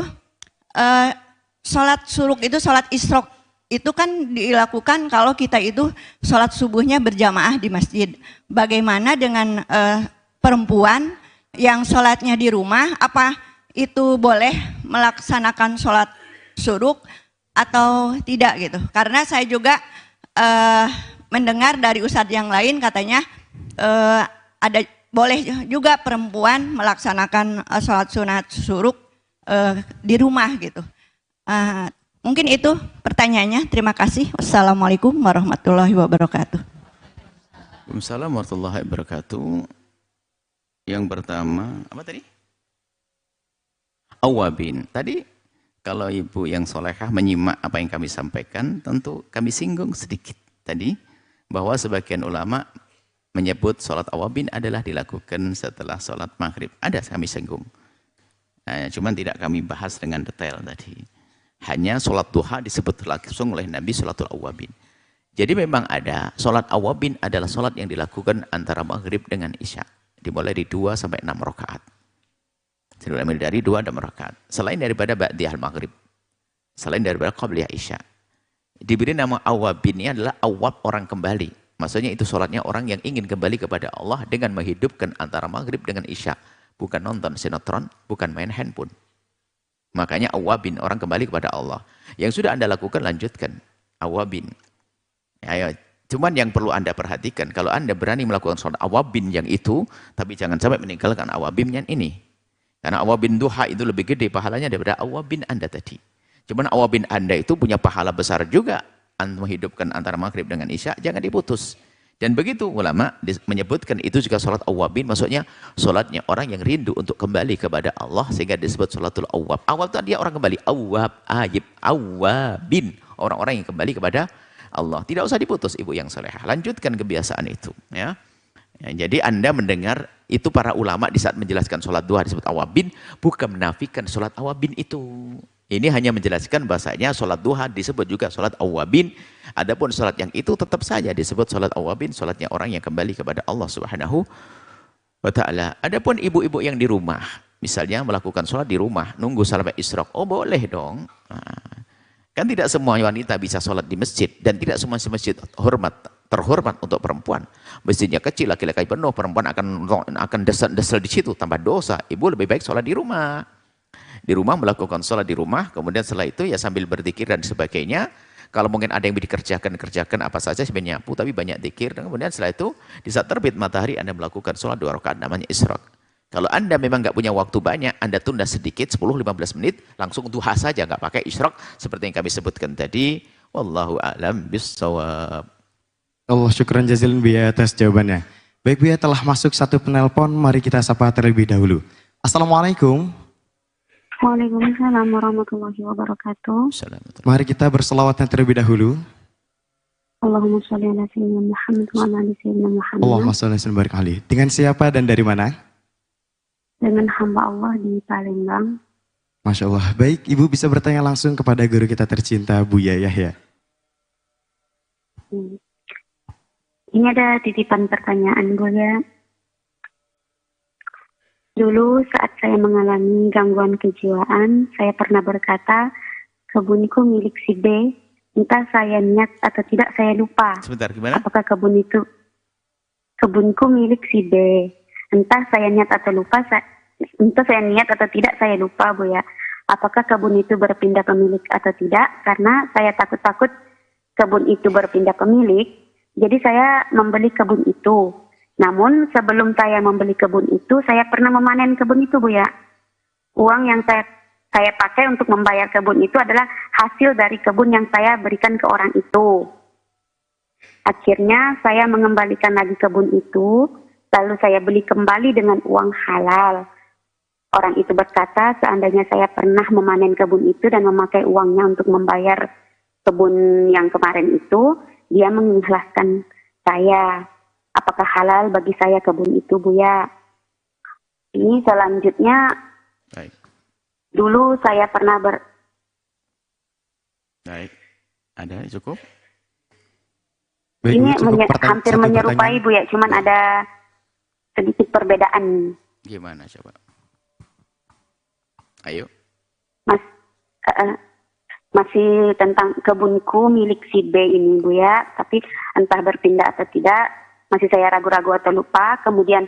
sholat suruk itu, sholat isyrok itu kan dilakukan kalau kita itu sholat subuhnya berjamaah di masjid. Bagaimana dengan perempuan yang sholatnya di rumah, apa itu boleh melaksanakan sholat suruk atau tidak gitu? Karena saya juga mendengar dari ustadz yang lain katanya ada boleh juga perempuan melaksanakan sholat sunat suruk di rumah gitu. Mungkin itu pertanyaannya. Terima kasih. Wassalamualaikum warahmatullahi wabarakatuh. Waalaikumsalam warahmatullahi wabarakatuh. Yang pertama, apa tadi? Awabin. Tadi kalau ibu yang solehah menyimak apa yang kami sampaikan, tentu kami singgung sedikit tadi, bahwa sebagian ulama menyebut sholat awabin adalah dilakukan setelah sholat maghrib. Ada kami singgung. Cuman tidak kami bahas dengan detail tadi. Hanya sholat duha disebut langsung oleh Nabi sholatul awabin. Jadi memang ada, sholat awabin adalah sholat yang dilakukan antara maghrib dengan isya. Dimulai di 2 sampai 6 rakaat. Dimulai dari 2 dan 6 rakaat. Selain daripada ba'diyah maghrib. Selain daripada qabliyah isya. Diberi nama awabin ini adalah awab, orang kembali. Maksudnya itu sholatnya orang yang ingin kembali kepada Allah dengan menghidupkan antara maghrib dengan isya. Bukan nonton sinetron, bukan main handphone. Makanya awabin, orang kembali kepada Allah. Yang sudah Anda lakukan, lanjutkan. Awabin. Ayo. Cuman yang perlu Anda perhatikan, kalau Anda berani melakukan sholat awabin yang itu, tapi jangan sampai meninggalkan awabin yang ini. Karena awabin duha itu lebih gede pahalanya daripada awabin Anda tadi. Cuman awabin Anda itu punya pahala besar juga. Anda menghidupkan antara maghrib dengan isya, jangan diputus. Dan begitu ulama menyebutkan itu juga sholat awabin, maksudnya sholatnya orang yang rindu untuk kembali kepada Allah, sehingga disebut sholatul awab. Awab itu dia orang kembali, awab, ayib, awabin, orang-orang yang kembali kepada Allah. Tidak usah diputus ibu yang salehah, lanjutkan kebiasaan itu. Ya, jadi Anda mendengar itu para ulama di saat menjelaskan sholat duha disebut awabin, bukan menafikan sholat awabin itu. Ini hanya menjelaskan bahasanya sholat duha disebut juga sholat awabin. Adapun sholat yang itu tetap saja disebut sholat awabin, sholatnya orang yang kembali kepada Allah Subhanahu wa ta'ala. Adapun ibu-ibu yang di rumah, misalnya melakukan sholat di rumah, nunggu sampai isyraq, oh boleh dong. Kan tidak semua wanita bisa sholat di masjid, dan tidak semua masjid terhormat untuk perempuan. Masjidnya kecil, laki-laki penuh, perempuan akan desel di situ, tambah dosa. Ibu lebih baik sholat di rumah. Di rumah melakukan sholat di rumah, kemudian setelah itu ya sambil berzikir dan sebagainya. Kalau mungkin ada yang dikerjakan apa saja sebenarnya nyapu, tapi banyak zikir. Dan kemudian setelah itu di saat terbit matahari Anda melakukan sholat 2 rakaat namanya isyraq. Kalau Anda memang nggak punya waktu banyak, Anda tunda sedikit 10-15 menit, langsung duha saja, nggak pakai isyraq seperti yang kami sebutkan tadi. Wallahu a'lam bissawab. Allah, syukran jazilan Buya atas jawabannya. Baik Buya, telah masuk satu penelpon, mari kita sapa terlebih dahulu. Assalamualaikum. Waalaikumsalam warahmatullahi wabarakatuh. Assalamualaikum. Mari kita berselawatnya terlebih dahulu. Allahumma sholli ala sayyidina Muhammad wa ala ali sayyidina Muhammad. Allahumma sholli wa sallim barik alaihi. Dengan siapa dan dari mana? Dengan hamba Allah di Palembang. Masya Allah. Baik, Ibu bisa bertanya langsung kepada guru kita tercinta, Buya Yahya. Ini ada titipan pertanyaan, Buya. Dulu saat saya mengalami gangguan kejiwaan, saya pernah berkata, kebunku milik si B, entah saya niat atau tidak saya lupa. Sebentar, gimana? Apakah kebunku milik si B, entah saya niat atau lupa, entah saya niat atau tidak saya lupa, Buya. Apakah kebun itu berpindah pemilik atau tidak? Karena saya takut-takut kebun itu berpindah pemilik, jadi saya membeli kebun itu. Namun sebelum saya membeli kebun itu, saya pernah memanen kebun itu, Buya. Uang yang saya pakai untuk membayar kebun itu adalah hasil dari kebun yang saya berikan ke orang itu. Akhirnya saya mengembalikan lagi kebun itu, lalu saya beli kembali dengan uang halal. Orang itu berkata, seandainya saya pernah memanen kebun itu dan memakai uangnya untuk membayar kebun yang kemarin itu, dia mengikhlaskan saya. Apakah halal bagi saya kebun itu, Buya? Ini selanjutnya, Baik. dulu saya pernah Baik. Ada cukup? Baik, ini Bu, cukup hampir satu menyerupai, pertanyaan. Buya, cuman ada sedikit perbedaan. Gimana coba? Ayo. Masih tentang kebunku milik si B ini, Buya, tapi entah berpindah atau tidak, masih saya ragu-ragu atau lupa. Kemudian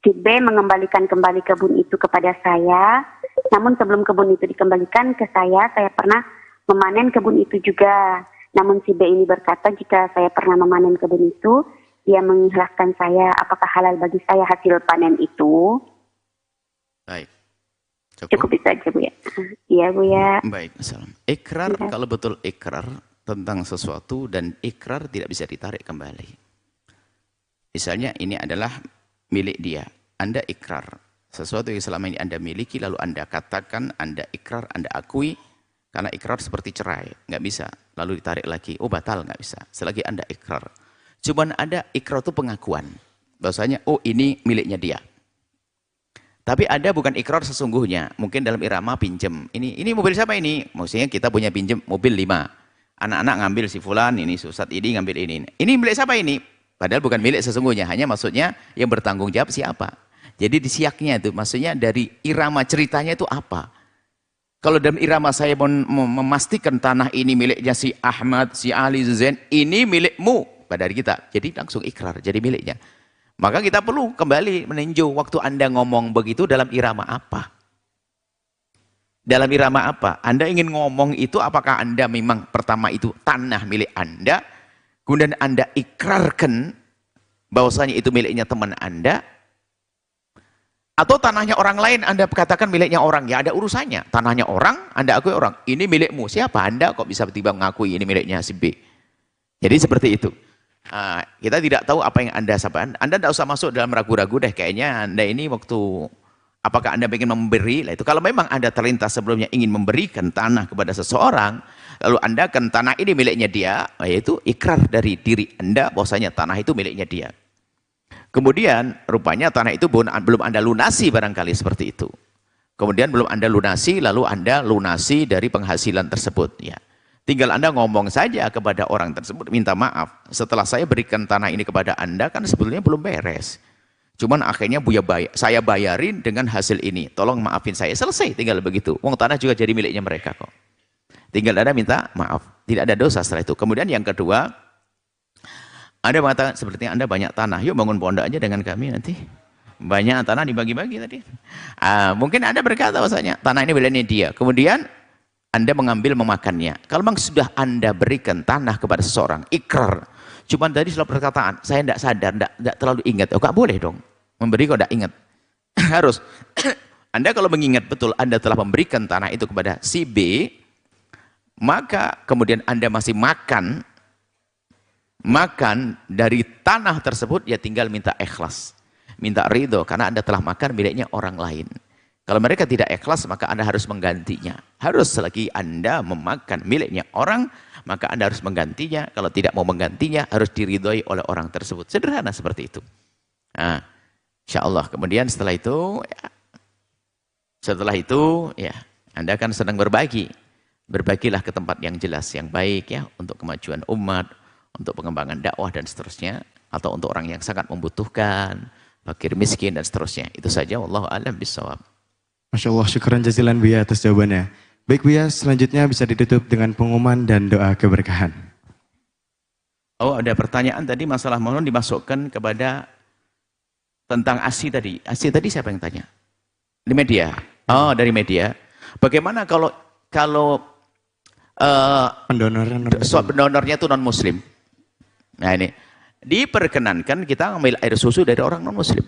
si B mengembalikan kembali kebun itu kepada saya. Namun sebelum kebun itu dikembalikan ke saya pernah memanen kebun itu juga. Namun si B ini berkata jika saya pernah memanen kebun itu, dia mengikhlaskan saya. Apakah halal bagi saya hasil panen itu? Baik. Cukup itu aja, Buya. Iya, Buya. Baik. Salam. Ikrar, Ya. kalau betul ikrar tentang sesuatu dan ikrar tidak bisa ditarik kembali. Misalnya ini adalah milik dia. Anda ikrar. Sesuatu yang selama ini Anda miliki lalu Anda katakan, Anda ikrar, Anda akui. Karena ikrar seperti cerai. Nggak bisa. Lalu ditarik lagi. Oh batal, nggak bisa. Selagi Anda ikrar. Cuman ada ikrar itu pengakuan. Bahwasanya, oh ini miliknya dia. Tapi ada bukan ikrar sesungguhnya. Mungkin dalam irama pinjem. Ini mobil siapa ini? Maksudnya kita punya pinjem mobil 5. Anak-anak ngambil si fulan, ini Susat ini ngambil ini. Ini milik siapa ini? Padahal bukan milik sesungguhnya, hanya maksudnya yang bertanggung jawab siapa. Jadi di siaknya itu, maksudnya dari irama ceritanya itu apa. Kalau dalam irama saya memastikan tanah ini miliknya si Ahmad, si Ali, Zain, ini milikmu pada dari kita. Jadi langsung ikrar, jadi miliknya. Maka kita perlu kembali meninjau waktu Anda ngomong begitu dalam irama apa. Dalam irama apa? Anda ingin ngomong itu apakah Anda memang pertama itu tanah milik Anda, kemudian Anda ikrarkan bahwasanya itu miliknya teman Anda, atau tanahnya orang lain Anda katakan miliknya orang, ya ada urusannya. Tanahnya orang, Anda akui orang, ini milikmu. Siapa Anda kok bisa tiba-tiba mengakui ini miliknya si B? Jadi seperti itu. Kita tidak tahu apa yang Anda sampaikan. Anda tidak usah masuk dalam ragu-ragu deh, kayaknya Anda ini waktu apakah Anda ingin memberi? Lah itu kalau memang Anda terlintas sebelumnya ingin memberikan tanah kepada seseorang, lalu Anda kan tanah ini miliknya dia, yaitu ikrar dari diri Anda bahwasanya tanah itu miliknya dia. Kemudian rupanya tanah itu belum Anda lunasi barangkali seperti itu. Kemudian belum Anda lunasi, lalu Anda lunasi dari penghasilan tersebut. Ya. Tinggal Anda ngomong saja kepada orang tersebut, minta maaf. Setelah saya berikan tanah ini kepada Anda, kan sebetulnya belum beres. Cuman akhirnya saya bayarin dengan hasil ini. Tolong maafin saya. Selesai, tinggal begitu. Wong tanah juga jadi miliknya mereka kok. Tinggal Anda minta maaf. Tidak ada dosa setelah itu. Kemudian yang kedua, Anda mengatakan sepertinya Anda banyak tanah. Yuk bangun pondok aja dengan kami nanti. Banyak tanah dibagi-bagi tadi. Mungkin Anda berkata bahwasanya tanah ini miliknya dia. Kemudian Anda mengambil memakannya. Kalau memang sudah Anda berikan tanah kepada seseorang, ikrar. Cuman tadi sudah perkataan, saya tidak sadar, tidak terlalu ingat. Oh, gak boleh dong. Memberi kok tidak ingat. Harus. Anda kalau mengingat betul Anda telah memberikan tanah itu kepada si B, maka kemudian Anda masih makan makan dari tanah tersebut, ya tinggal minta ikhlas, minta ridho, karena Anda telah makan miliknya orang lain. Kalau mereka tidak ikhlas, maka Anda harus menggantinya. Harus selagi Anda memakan miliknya orang, maka Anda harus menggantinya. Kalau tidak mau menggantinya, harus diridhoi oleh orang tersebut. Sederhana seperti itu. Nah, insya Allah. Kemudian setelah itu, ya, Anda akan sedang berbagi. Berbagilah ke tempat yang jelas, yang baik, ya, untuk kemajuan umat, untuk pengembangan dakwah dan seterusnya, atau untuk orang yang sangat membutuhkan, fakir miskin dan seterusnya. Itu saja. Wallahu a'lam bishawab. Masya Allah, syukuran jazilan Buya atas jawabannya. Baik Buya, selanjutnya bisa ditutup dengan pengumuman dan doa keberkahan. Oh, ada pertanyaan tadi, masalah mohon dimasukkan kepada tentang ASI tadi. ASI tadi siapa yang tanya? Di media. Oh, dari media. Bagaimana kalau pendonornya itu non muslim? Nah, ini diperkenankan kita ngambil air susu dari orang non muslim.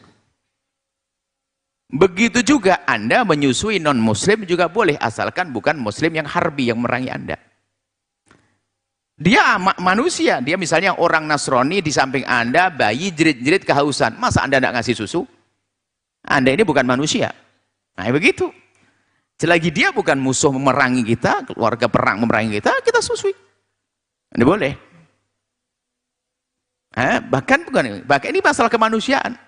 Begitu juga Anda menyusui non-muslim juga boleh, asalkan bukan muslim yang harbi, yang merangi Anda. Dia manusia, dia misalnya orang Nasrani di samping Anda, bayi jerit-jerit kehausan. Masa Anda tidak ngasih susu? Anda ini bukan manusia. Nah, begitu. Selagi dia bukan musuh memerangi kita, keluarga perang memerangi kita, kita susui. Ini boleh. Bahkan ini masalah kemanusiaan.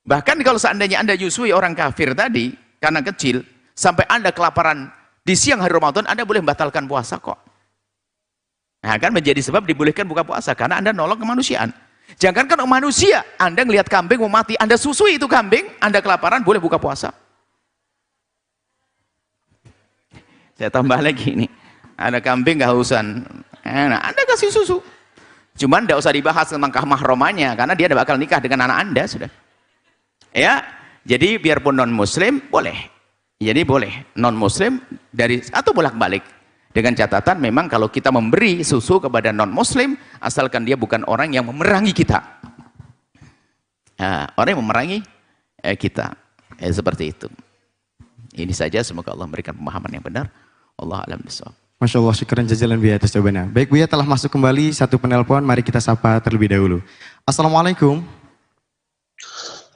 Bahkan kalau seandainya Anda nyusui orang kafir tadi, karena kecil, sampai Anda kelaparan di siang hari Ramadan, Anda boleh membatalkan puasa kok. Nah, kan menjadi sebab dibolehkan buka puasa, karena Anda nolong kemanusiaan. Jangan kan manusia, Anda ngelihat kambing mau mati, Anda susui itu kambing, Anda kelaparan, boleh buka puasa. Saya tambah lagi ini, ada kambing kehausan, nah, Anda kasih susu. Cuman tidak usah dibahas tentang mahromannya, karena dia tidak bakal nikah dengan anak Anda, sudah. Ya, jadi biarpun non muslim boleh. Jadi boleh non muslim dari atau bolak-balik. Dengan catatan memang kalau kita memberi susu kepada non muslim, asalkan dia bukan orang yang memerangi kita. Nah, orang yang memerangi kita. Seperti itu. Ini saja, semoga Allah memberikan pemahaman yang benar. Allah a'lam bishawab. Masya Allah, syukuran jazilan Buya atas jawabannya. Baik Buya, telah masuk kembali satu penelpon, mari kita sapa terlebih dahulu. Assalamualaikum.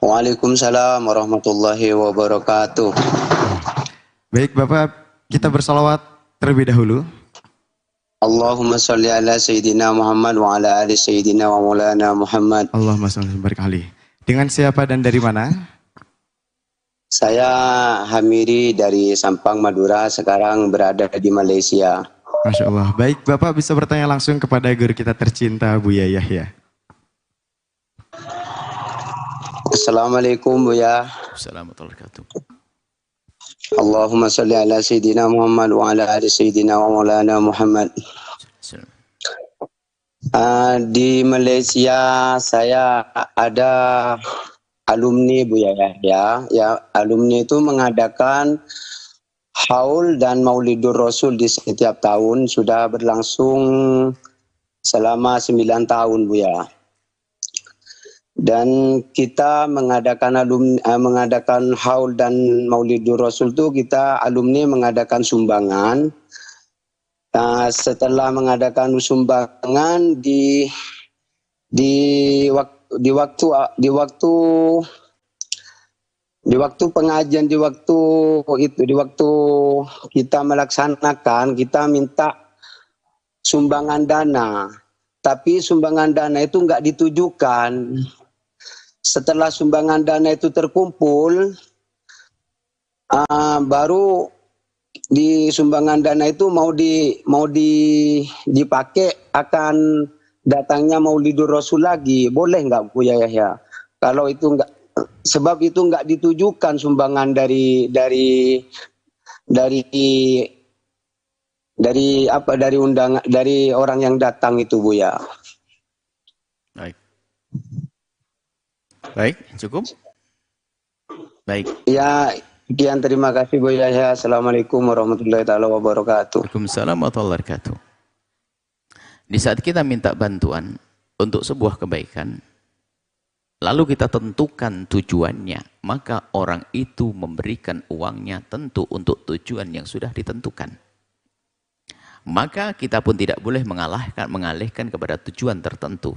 Waalaikumsalam warahmatullahi wabarakatuh. Baik Bapak, kita bersalawat terlebih dahulu. Allahumma salli ala Sayyidina Muhammad wa ala ali Sayyidina wa maulana Muhammad. Allahumma salli berkali. Dengan siapa dan dari mana? Saya Hamiri dari Sampang, Madura, sekarang berada di Malaysia. Masya Allah. Baik Bapak, bisa bertanya langsung kepada guru kita tercinta Buya Yahya. Assalamualaikum Buya. Assalamualaikum warahmatullahi wabarakatuh. Allahumma salli ala Sayyidina Muhammad wa ala ali Sayyidina wa maulana Muhammad. Di Malaysia saya ada alumni Buya Yahya. Ya, alumni itu mengadakan haul dan Maulidur Rasul di setiap tahun, sudah berlangsung selama 9 tahun Buya. Dan kita mengadakan mengadakan haul dan Maulidur Rasul itu kita alumni mengadakan sumbangan. Setelah mengadakan sumbangan di waktu pengajian, di waktu kita melaksanakan, kita minta sumbangan dana, tapi sumbangan dana itu enggak ditujukan. Setelah sumbangan dana itu terkumpul, baru di sumbangan dana itu mau dipakai akan datangnya Maulidur Rasul lagi, boleh nggak Buya Yahya? Kalau itu enggak, sebab itu enggak ditujukan sumbangan dari undangan dari orang yang datang itu Buya. Baik, cukup. Baik. Ya, sekian, terima kasih Buya Yahya. Assalamualaikum warahmatullahi wabarakatuh. Waalaikumsalam warahmatullahi wabarakatuh. Di saat kita minta bantuan untuk sebuah kebaikan, lalu kita tentukan tujuannya, maka orang itu memberikan uangnya tentu untuk tujuan yang sudah ditentukan. maka kita pun tidak boleh mengalihkan kepada tujuan tertentu.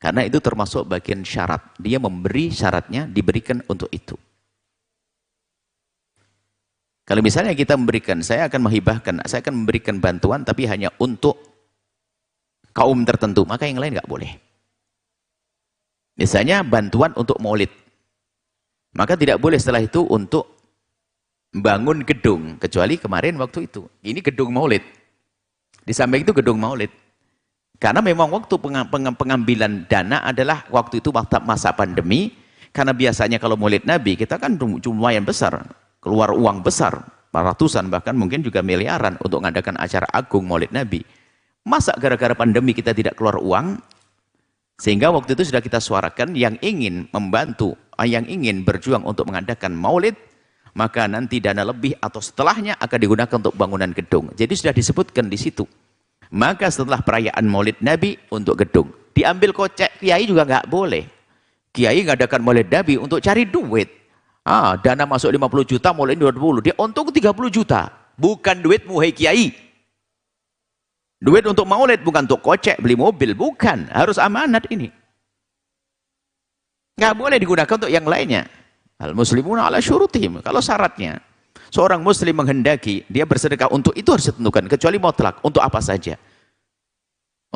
Karena itu termasuk bagian syarat. Dia memberi syaratnya, diberikan untuk itu. Kalau misalnya kita memberikan, saya akan memberikan bantuan tapi hanya untuk kaum tertentu, maka yang lain nggak boleh. Misalnya bantuan untuk maulid, maka tidak boleh setelah itu untuk bangun gedung, kecuali kemarin waktu itu. Ini gedung maulid. Di samping itu gedung maulid. Karena memang waktu pengambilan dana adalah waktu itu waktu masa pandemi, karena biasanya kalau maulid Nabi, kita kan lumayan besar, keluar uang besar, ratusan bahkan mungkin juga miliaran untuk mengadakan acara agung maulid Nabi. Masa gara-gara pandemi kita tidak keluar uang? Sehingga waktu itu sudah kita suarakan yang ingin membantu, yang ingin berjuang untuk mengadakan maulid, maka nanti dana lebih atau setelahnya akan digunakan untuk bangunan gedung. Jadi sudah disebutkan di situ. Maka setelah perayaan maulid Nabi untuk gedung, diambil kocek kiai juga nggak boleh. Kiai mengadakan maulid Nabi untuk cari duit. Dana masuk 50 juta, maulid 20, dia untung 30 juta. Bukan duitmu, hei kiai. Duit untuk maulid, bukan untuk kocek, beli mobil, bukan. Harus amanat ini. Nggak boleh digunakan untuk yang lainnya. Al-muslimuna ala syurutihim. Kalau syaratnya, seorang muslim menghendaki, dia bersedekah untuk itu harus ditentukan. Kecuali mutlak, untuk apa saja.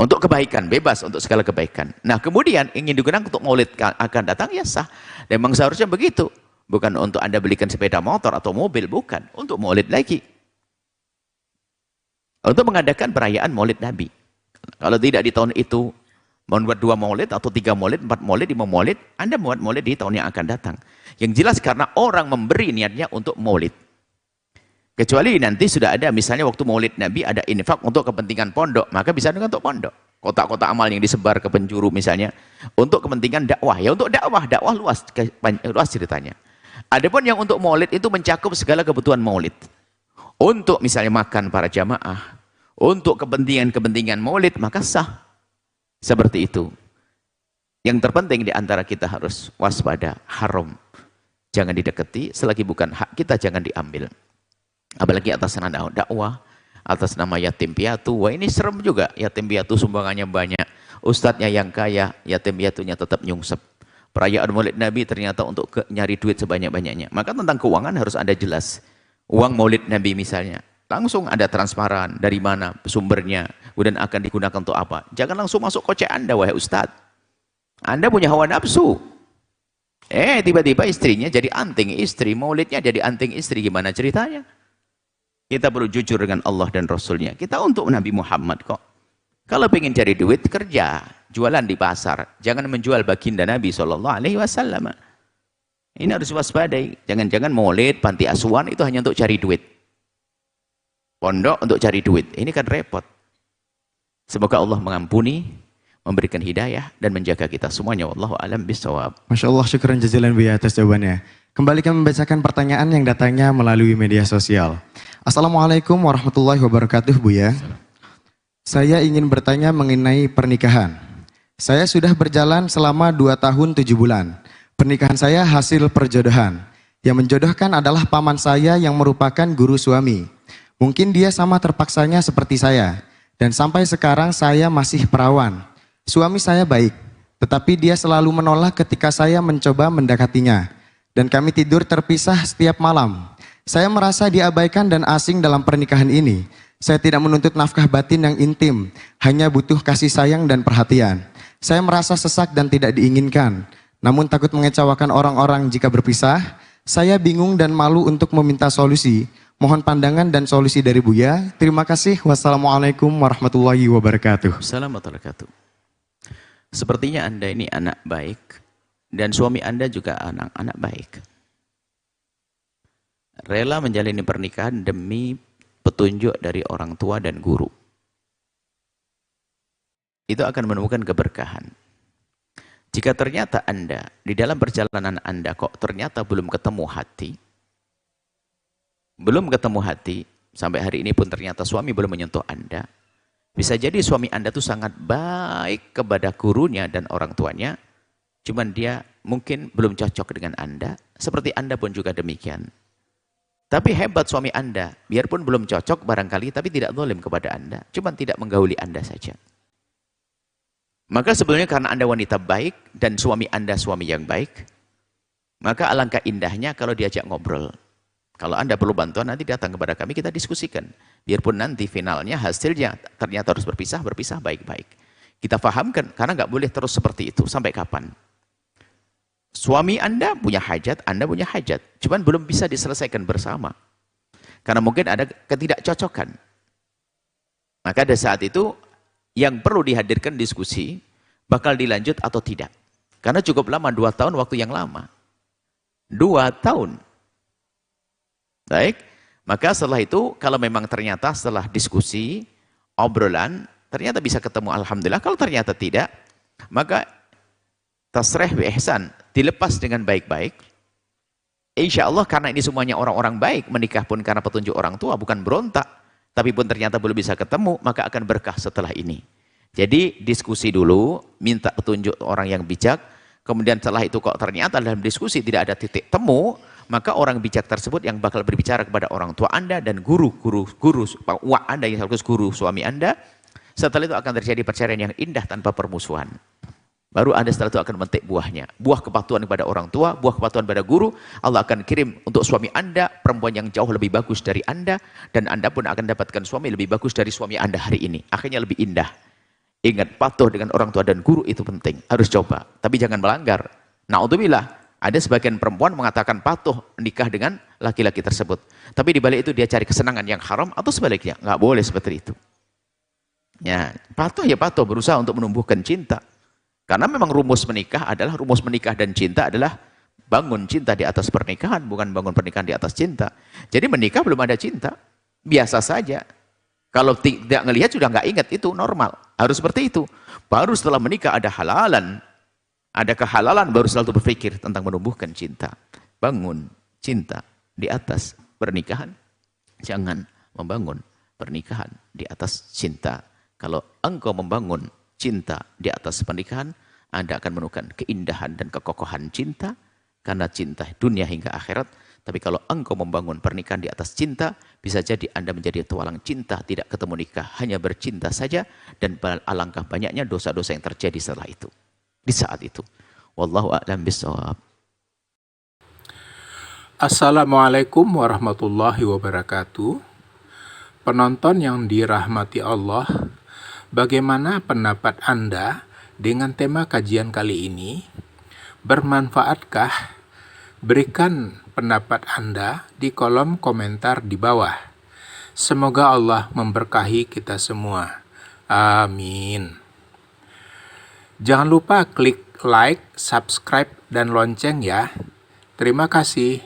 Untuk kebaikan, bebas untuk segala kebaikan. Nah kemudian ingin digunakan untuk maulid akan datang, ya sah. Dan memang seharusnya begitu. Bukan untuk Anda belikan sepeda motor atau mobil, bukan. Untuk maulid lagi. Untuk mengadakan perayaan maulid Nabi. Kalau tidak di tahun itu, membuat 2 maulid atau 3 maulid, 4 maulid, 5 maulid, Anda buat maulid di tahun yang akan datang. Yang jelas karena orang memberi niatnya untuk maulid. Kecuali nanti sudah ada, misalnya waktu maulid Nabi ada infak untuk kepentingan pondok, maka bisa dengan untuk pondok. Kotak-kotak amal yang disebar ke penjuru misalnya, untuk kepentingan dakwah. Ya untuk dakwah luas ceritanya. Adapun yang untuk maulid itu mencakup segala kebutuhan maulid. Untuk misalnya makan para jamaah, untuk kepentingan-kepentingan maulid, maka sah. Seperti itu. Yang terpenting di antara kita harus waspada, haram. Jangan didekati, selagi bukan hak kita jangan diambil. Apalagi atas nama dakwah, atas nama yatim piatu. Wah ini serem juga, yatim piatu sumbangannya banyak. Ustadznya yang kaya, yatim piatunya tetap nyungsep. Perayaan maulid Nabi ternyata untuk nyari duit sebanyak-banyaknya. Maka tentang keuangan harus ada jelas. Uang maulid Nabi misalnya, langsung ada transparan dari mana sumbernya, kemudian akan digunakan untuk apa. Jangan langsung masuk kocek Anda, wahai Ustadz. Anda punya hawa nafsu. Tiba-tiba istrinya jadi anting istri, maulidnya jadi anting istri, gimana ceritanya? Kita perlu jujur dengan Allah dan Rasulnya. Kita untuk Nabi Muhammad kok. Kalau pengen cari duit, kerja, jualan di pasar. Jangan menjual baginda Nabi SAW. Ini harus waspadai. Jangan-jangan maulid, panti asuhan itu hanya untuk cari duit. Pondok untuk cari duit. Ini kan repot. Semoga Allah mengampuni, memberikan hidayah, dan menjaga kita semuanya. Wallahu a'lam bishawab. Masya Allah, syukran jazilan Buya atas jawabannya. Kembali kami membacakan pertanyaan yang datangnya melalui media sosial. Assalamualaikum warahmatullahi wabarakatuh, Buya. Saya ingin bertanya mengenai pernikahan. Saya sudah berjalan selama 2 tahun 7 bulan. Pernikahan saya hasil perjodohan. Yang menjodohkan adalah paman saya yang merupakan guru suami. Mungkin dia sama terpaksanya seperti saya. Dan sampai sekarang saya masih perawan. Suami saya baik, tetapi dia selalu menolak ketika saya mencoba mendekatinya. Dan kami tidur terpisah setiap malam. Saya merasa diabaikan dan asing dalam pernikahan ini. Saya tidak menuntut nafkah batin yang intim, hanya butuh kasih sayang dan perhatian. Saya merasa sesak dan tidak diinginkan, namun takut mengecewakan orang-orang jika berpisah. Saya bingung dan malu untuk meminta solusi. Mohon pandangan dan solusi dari Buya. Terima kasih. Wassalamualaikum warahmatullahi wabarakatuh. Assalamualaikum warahmatullahi wabarakatuh. Sepertinya Anda ini anak baik, dan suami Anda juga anak baik. Rela menjalani pernikahan demi petunjuk dari orang tua dan guru. Itu akan menemukan keberkahan. Jika ternyata Anda, di dalam perjalanan Anda kok ternyata belum ketemu hati, sampai hari ini pun ternyata suami belum menyentuh Anda, bisa jadi suami Anda itu sangat baik kepada gurunya dan orang tuanya, cuman dia mungkin belum cocok dengan Anda, seperti Anda pun juga demikian. Tapi hebat suami Anda, biarpun belum cocok barangkali, tapi tidak zalim kepada Anda, cuma tidak menggauli Anda saja. Maka sebetulnya karena Anda wanita baik dan suami Anda suami yang baik, maka alangkah indahnya kalau diajak ngobrol. Kalau Anda perlu bantuan, nanti datang kepada kami, kita diskusikan. Biarpun nanti finalnya, hasilnya ternyata harus berpisah baik-baik. Kita fahamkan, karena nggak boleh terus seperti itu. Sampai kapan? Suami Anda punya hajat, Anda punya hajat. Cuman belum bisa diselesaikan bersama. Karena mungkin ada ketidakcocokan. Maka pada saat itu, yang perlu dihadirkan diskusi, bakal dilanjut atau tidak. Karena cukup lama, 2 tahun waktu yang lama. 2 tahun. Baik, maka setelah itu, kalau memang ternyata setelah diskusi, obrolan, ternyata bisa ketemu Alhamdulillah. Kalau ternyata tidak, maka tasrih bi ihsan, dilepas dengan baik-baik. Insya Allah karena ini semuanya orang-orang baik, menikah pun karena petunjuk orang tua, bukan berontak. Tapi pun ternyata belum bisa ketemu, maka akan berkah setelah ini. Jadi diskusi dulu, minta petunjuk orang yang bijak, kemudian setelah itu kok ternyata dalam diskusi tidak ada titik temu, maka orang bijak tersebut yang bakal berbicara kepada orang tua Anda dan guru Anda yang sekaligus guru suami Anda. Setelah itu akan terjadi perceraian yang indah tanpa permusuhan. Baru Anda setelah itu akan memetik buahnya. Buah kepatuhan kepada orang tua, buah kepatuhan pada guru. Allah akan kirim untuk suami Anda perempuan yang jauh lebih bagus dari Anda. Dan Anda pun akan dapatkan suami lebih bagus dari suami Anda hari ini. Akhirnya lebih indah. Ingat, patuh dengan orang tua dan guru itu penting. Harus coba. Tapi jangan melanggar. Na'udzubillah. Ada sebagian perempuan mengatakan patuh menikah dengan laki-laki tersebut. Tapi di balik itu dia cari kesenangan yang haram atau sebaliknya. Nggak boleh seperti itu. Ya patuh berusaha untuk menumbuhkan cinta. Karena memang rumus menikah dan cinta adalah bangun cinta di atas pernikahan, bukan bangun pernikahan di atas cinta. Jadi menikah belum ada cinta, biasa saja. Kalau tidak ngelihat sudah nggak ingat, itu normal. Harus seperti itu. Baru setelah menikah ada halalan, ada kehalalan, baru selalu berpikir tentang menumbuhkan cinta. Bangun cinta di atas pernikahan. Jangan membangun pernikahan di atas cinta. Kalau engkau membangun cinta di atas pernikahan, Anda akan menemukan keindahan dan kekokohan cinta, karena cinta dunia hingga akhirat. Tapi kalau engkau membangun pernikahan di atas cinta, bisa jadi Anda menjadi tualang cinta, tidak ketemu nikah, hanya bercinta saja, dan alangkah banyaknya dosa-dosa yang terjadi setelah itu. Di saat itu. Wallahu a'lam bishawab. Assalamualaikum warahmatullahi wabarakatuh. Penonton yang dirahmati Allah, bagaimana pendapat Anda dengan tema kajian kali ini? Bermanfaatkah? Berikan pendapat Anda di kolom komentar di bawah. Semoga Allah memberkahi kita semua. Amin. Jangan lupa klik like, subscribe, dan lonceng ya. Terima kasih.